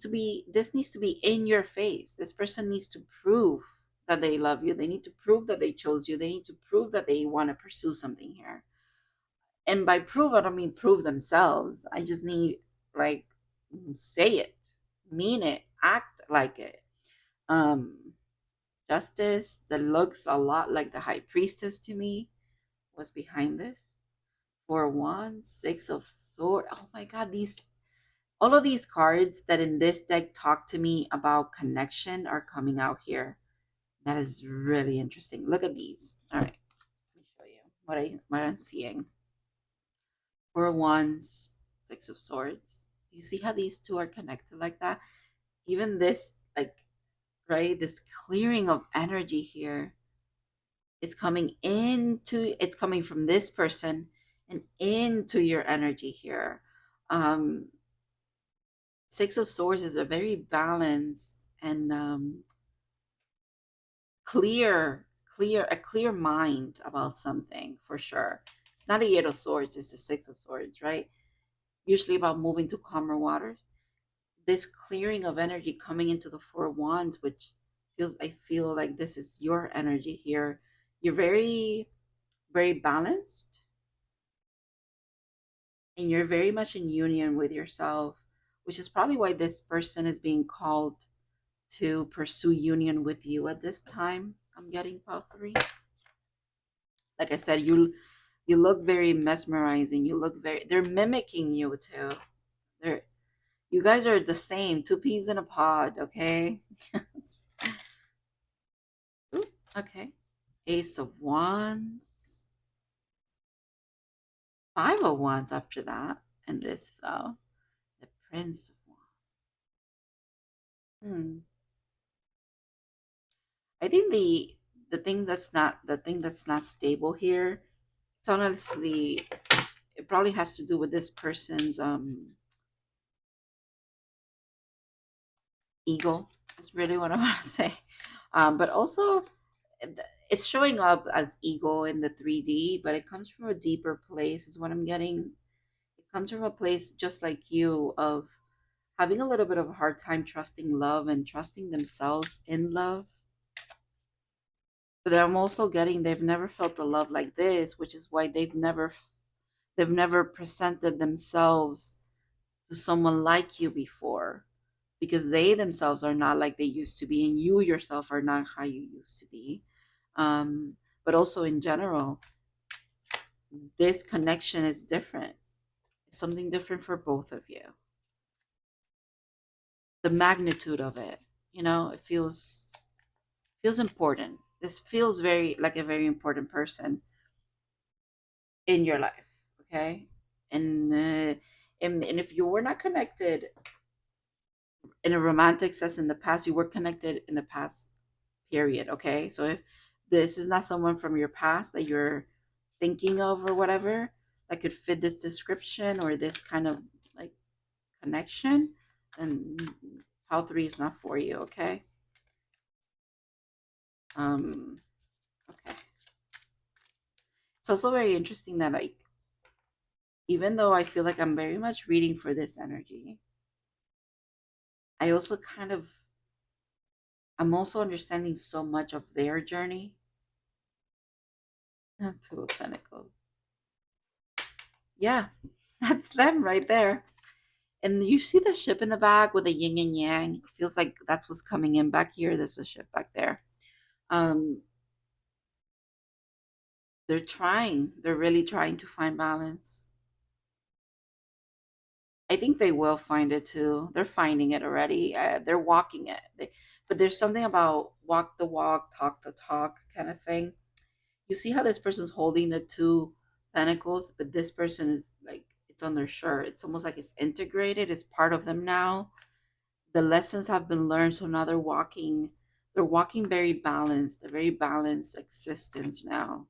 to be in your face. This person needs to prove that they love you. They need to prove that they chose you. They need to prove that they want to pursue something here. And by prove, I don't mean prove themselves. I just need like say it, mean it, act like it. Um, Justice that looks a lot like the High Priestess to me was behind this. Four Wands, Six of Swords. Oh my God, these all of these cards that in this deck talk to me about connection are coming out here. That is really interesting. Look at these. All right, let me show you what I'm seeing. Four of Wands, Six of Swords. Do you see how these two are connected like that? Even this, like, right, this clearing of energy here. It's coming from this person and into your energy here. Um, Six of Swords is a very balanced and a clear mind about something for sure. It's not a Eight of Swords, it's the Six of Swords, right? Usually about moving to calmer waters. This clearing of energy coming into the Four Wands, which I feel like this is your energy here. You're very, very balanced and you're very much in union with yourself, which is probably why this person is being called to pursue union with you at this time. I'm getting pile three. Like I said, you look very mesmerizing. You look very they're mimicking you too. They're you guys are the same, two peas in a pod, okay? Ooh, okay. Ace of Wands. Five of Wands after that. And this fell. The Prince of Wands. I think the thing that's not stable here, it's honestly it probably has to do with this person's ego. That's really what I want to say. But also it's showing up as ego in the 3D, but it comes from a deeper place is what I'm getting. It comes from a place just like you of having a little bit of a hard time trusting love and trusting themselves in love. But I'm also getting they've never felt a love like this, which is why they've never presented themselves to someone like you before, because they themselves are not like they used to be, and you yourself are not how you used to be. But also in general, this connection is different. It's something different for both of you. The magnitude of it, it feels important. This feels very like a very important person in your life, okay? And if you were not connected in a romantic sense in the past, you were connected in the past period, okay? So if this is not someone from your past that you're thinking of or whatever that could fit this description or this kind of like connection, then pile three is not for you, okay? Okay. It's also very interesting that like even though I feel like I'm very much reading for this energy, I also I'm also understanding so much of their journey. Two of Pentacles. Yeah, that's them right there. And you see the ship in the back with the yin and yang. It feels like that's what's coming in back here. There's a ship back there. Um, they're trying. They're really trying to find balance. I think they will find it too. They're finding it already. They're walking it. But there's something about walk the walk, talk the talk kind of thing. You see how this person's holding the two pentacles, but this person is like it's on their shirt. It's almost like it's integrated. It's part of them now. The lessons have been learned, so now they're walking. They're walking very balanced, a very balanced existence now.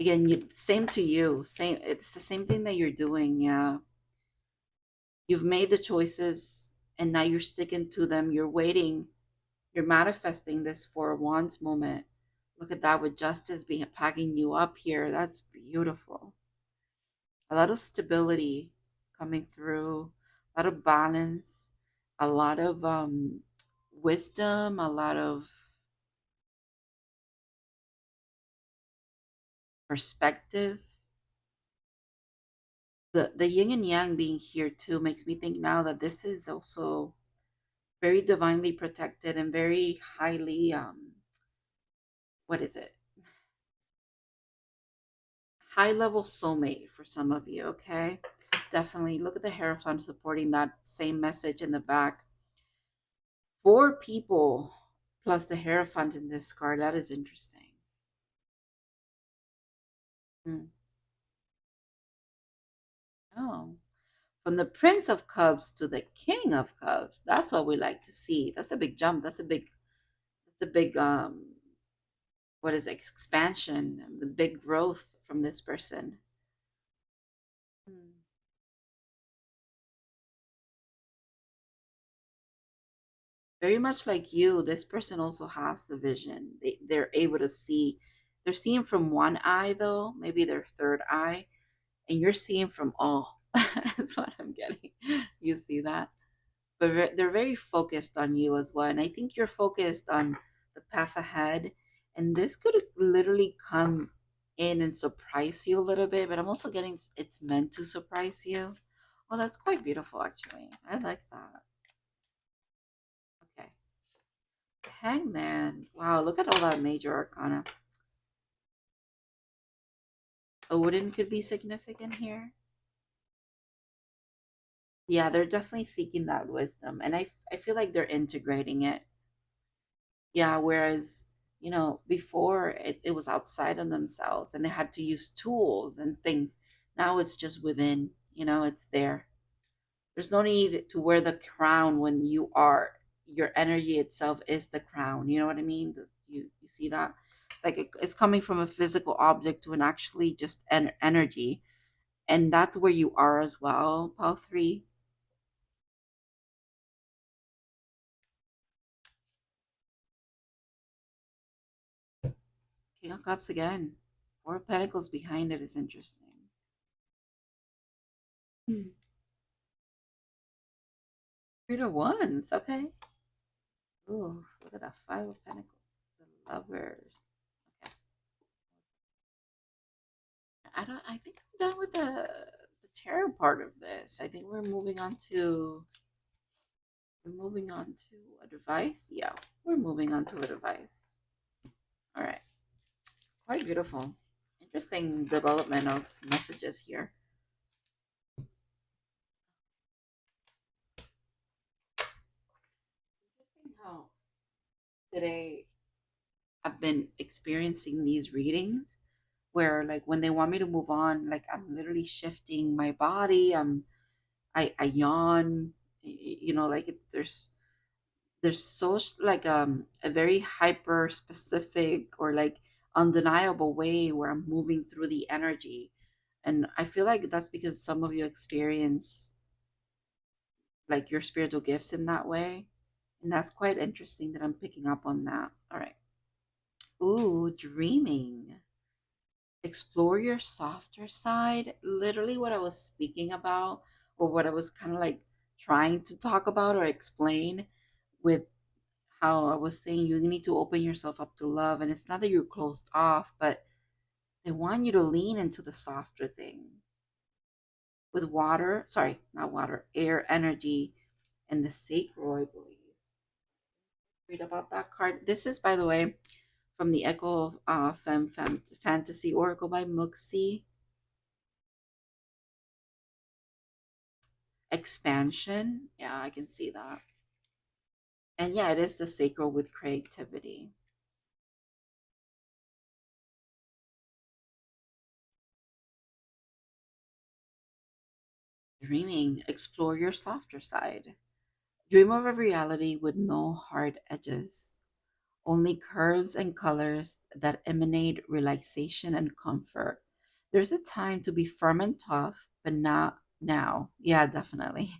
Again, same to you. Same. It's the same thing that you're doing. Yeah, you've made the choices, and now you're sticking to them. You're waiting. You're manifesting this for a once moment. Look at that with justice being packing you up here. That's beautiful. A lot of stability coming through, a lot of balance, a lot of wisdom, a lot of perspective. The yin and yang being here too makes me think now that this is also very divinely protected and very highly what is it? High level soulmate for some of you, okay? Definitely look at the Hierophant supporting that same message in the back. Four people plus the Hierophant in this card. That is interesting. Hmm. Oh, from the Prince of Cups to the King of Cups. That's what we like to see. That's a big jump. That's a big what is it, expansion, the big growth from this person. Hmm. Very much like you, this person also has the vision. They're able to see. They're seeing from one eye though, maybe their third eye, and you're seeing from all. That's what I'm getting. You see that? But they're very focused on you as well. And I think you're focused on the path ahead. And this could literally come in and surprise you a little bit, but I'm also getting it's meant to surprise you. Well, that's quite beautiful, actually. I like that. Okay. Hangman. Wow, look at all that major arcana. Odin could be significant here. Yeah, they're definitely seeking that wisdom. And I feel like they're integrating it. Yeah, whereas, before it was outside of themselves and they had to use tools and things. Now it's just within, it's there. There's no need to wear the crown when your energy itself is the crown. You know what I mean? You see that? It's like it's coming from a physical object to an actually just energy. And that's where you are as well, Pal 3. King of Cups again. Four of Pentacles behind it is interesting. Hmm. Three to Wands, okay. Ooh, look at that. Five of Pentacles. The Lovers. Okay. I think I'm done with the tarot part of this. I think we're moving on to a device. Yeah, we're moving on to a device. All right. Quite beautiful. Interesting development of messages here. Interesting how today I've been experiencing these readings where like when they want me to move on, like I'm literally shifting my body. I yawn, like there's so like a very hyper specific or like undeniable way where I'm moving through the energy. And I feel like that's because some of you experience like your spiritual gifts in that way. And that's quite interesting that I'm picking up on that. All right. Ooh, dreaming. Explore your softer side. Literally what I was speaking about, or what I was kind of like trying to talk about or explain with how I was saying you need to open yourself up to love. And it's not that you're closed off, but they want you to lean into the softer things. with water, sorry, not water, air, energy, and the sacral, I believe. Read about that card. This is, by the way, from the Echo Fantasy Oracle by MOOXIE. Expansion. Yeah, I can see that. And yeah, it is the sacral with creativity. Dreaming, explore your softer side. Dream of a reality with no hard edges, only curves and colors that emanate relaxation and comfort. There's a time to be firm and tough, but not now. Yeah, definitely.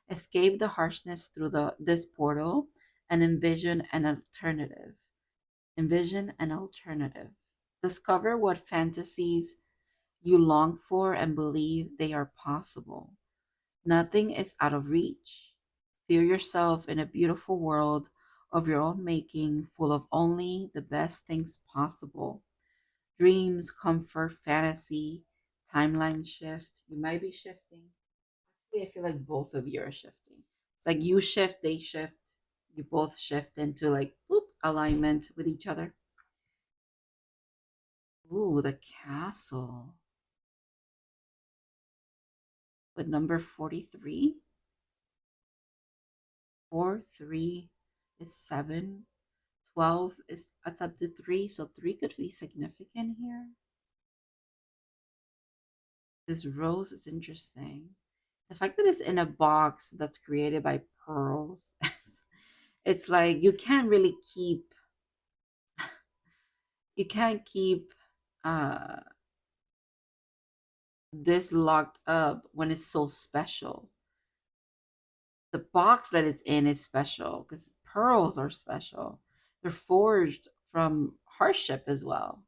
Escape the harshness through this portal and envision an alternative. Envision an alternative. Discover what fantasies you long for and believe they are possible. Nothing is out of reach. Feel yourself in a beautiful world of your own making, full of only the best things possible. Dreams, comfort, fantasy, timeline shift. You might be shifting. Actually, I feel like both of you are shifting. It's like you shift, they shift. You both shift into like boop, alignment with each other. Ooh, the castle. With number 43. 4, 3 is 7. 12 is that's up to 3, so 3 could be significant here. This rose is interesting. The fact that it's in a box that's created by pearls, it's like you can't keep uh this locked up when it's so special. The box that it's in is special because pearls are special. They're forged from hardship as well,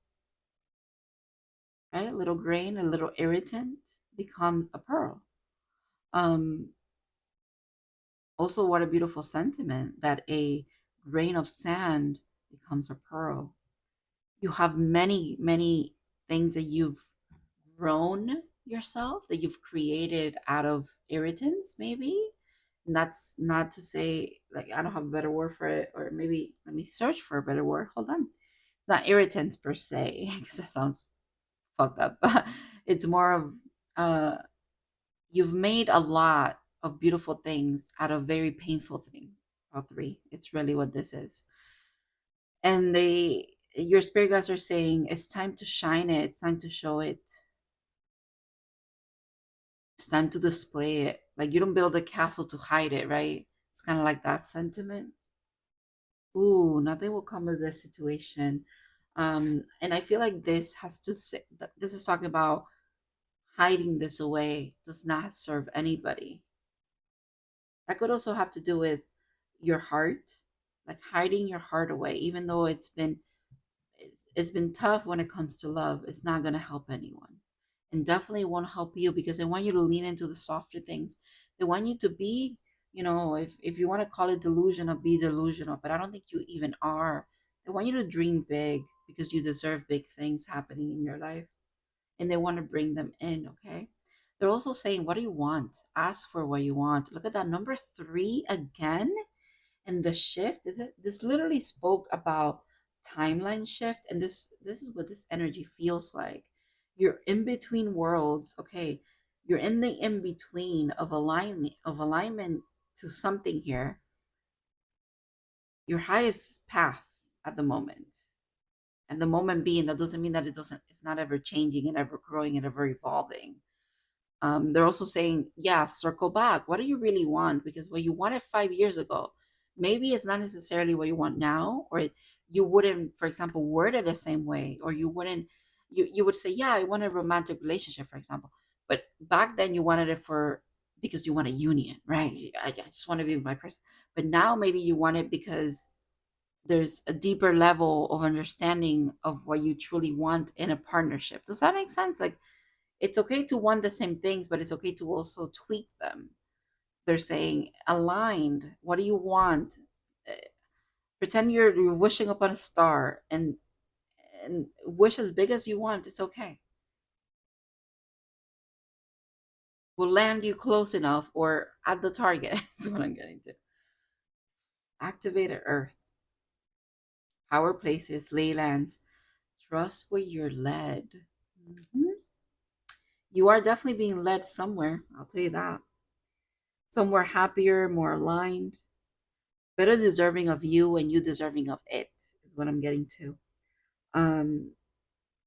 right? A little grain, a little irritant becomes a pearl. Um, Also, what a beautiful sentiment that a grain of sand becomes a pearl. You have many, many things that you've grown yourself, that you've created out of irritants, maybe. And that's not to say, like, I don't have a better word for it, or maybe let me search for a better word. Hold on. Not irritants per se, because that sounds fucked up. It's more of uh you've made a lot of beautiful things out of very painful things. All three. It's really what this is. And your spirit guides are saying it's time to shine it. It's time to show it. It's time to display it. Like you don't build a castle to hide it, right? It's kind of like that sentiment. Ooh, nothing will come of this situation. And I feel like this has to say that this is talking about hiding this away does not serve anybody. That could also have to do with your heart, like hiding your heart away, even though it's been tough when it comes to love. It's not going to help anyone, and definitely won't help you because they want you to lean into the softer things. They want you to be, if you want to call it delusional, be delusional, but I don't think you even are. They want you to dream big because you deserve big things happening in your life, and they want to bring them in. Okay, they're also saying, what do you want? Ask for what you want. Look at that number 3 again. And the shift, this literally spoke about timeline shift, and this is what this energy feels like. You're in between worlds. Okay, you're in the in between of alignment to something here, your highest path at the moment. And the moment being, that doesn't mean that it's not ever changing and ever growing and ever evolving. They're also saying, yeah, circle back. What do you really want? Because what you wanted 5 years ago, maybe it's not necessarily what you want now, or you wouldn't, for example, word it the same way, or you would say, yeah, I want a romantic relationship, for example. But back then you wanted it because you want a union, right? I just want to be with my person. But now maybe you want it because there's a deeper level of understanding of what you truly want in a partnership. Does that make sense? Like, it's okay to want the same things, but it's okay to also tweak them. They're saying aligned. What do you want? Uh, Pretend you're wishing upon a star and wish as big as you want. It's okay. will land you close enough or at the target. Is what I'm getting to. Activated Earth, power places, ley lands. Trust where you're led. Mhm. You are definitely being led somewhere. I'll tell you that. Somewhere happier, more aligned, better deserving of you and you deserving of it is what I'm getting to. Um,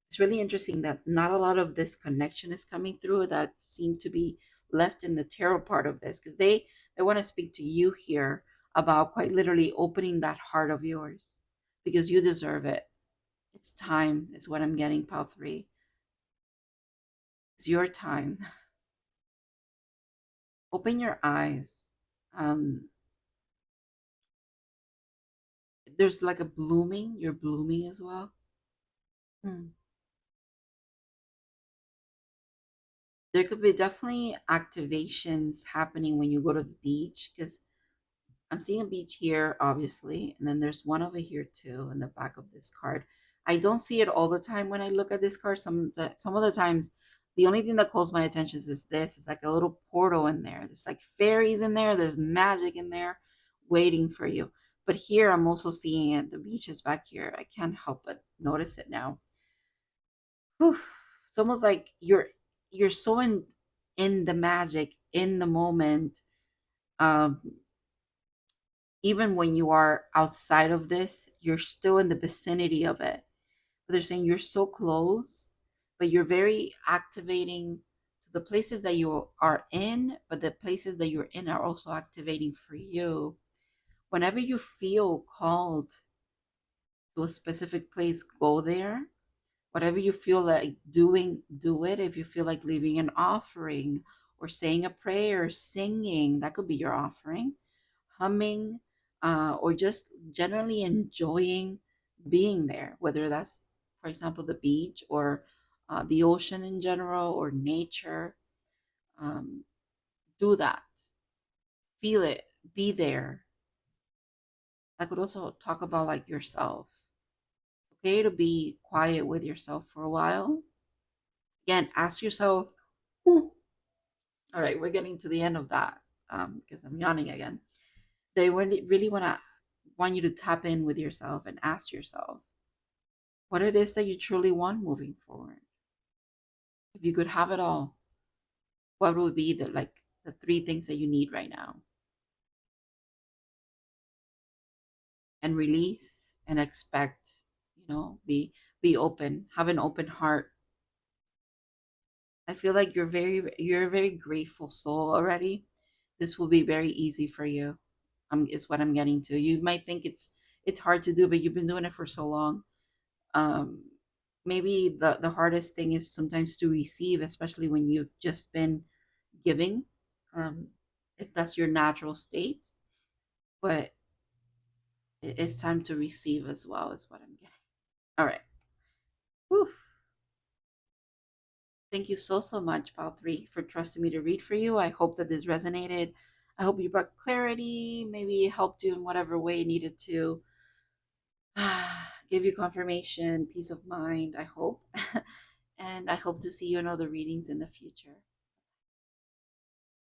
it's really interesting that not a lot of this connection is coming through that seem to be left in the tarot part of this because they want to speak to you here about quite literally opening that heart of yours because you deserve it. It's time is what I'm getting, pile 3. It's your time. Open your eyes. um there's like a blooming, you're blooming as well. Hmm. There could be definitely activations happening when you go to the beach because I'm seeing a beach here, obviously, and then there's one over here too in the back of this card. I don't see it all the time when I look at this card. Some of the times, the only thing that calls my attention is this. It's like a little portal in there. There's like fairies in there. There's magic in there, waiting for you. But here, I'm also seeing it. The beach is back here. I can't help but notice it now. Whew. It's almost like you're so in the magic in the moment. Um, Even when you are outside of this, you're still in the vicinity of it. But they're saying you're so close, but you're very activating to the places that you are in, but the places that you're in are also activating for you. Whenever you feel called to a specific place, go there. Whatever you feel like doing, do it. If you feel like leaving an offering or saying a prayer, singing, that could be your offering, humming, or just generally enjoying being there, whether that's, for example, the beach or the ocean in general or nature. Um, do that. Feel it. Be there. I could also talk about like yourself. Okay, to be quiet with yourself for a while. Again, ask yourself. All right, we're getting to the end of that because I'm yawning again. They really want you to tap in with yourself and ask yourself what it is that you truly want moving forward. If you could have it all, what would be the 3 things that you need right now? And release and expect, be open, have an open heart. I feel like you're a very grateful soul already. This will be very easy for you. Is what I'm getting to. You might think it's hard to do, but you've been doing it for so long. Um, Maybe the hardest thing is sometimes to receive, especially when you've just been giving. Um, if that's your natural state, but it's time to receive as well. Is what I'm getting. All right. Whew. Thank you so much, Pal 3, for trusting me to read for you. I hope that this resonated. I hope you brought clarity, maybe it helped you in whatever way it needed to. Give you confirmation, peace of mind, I hope. And I hope to see you in other readings in the future.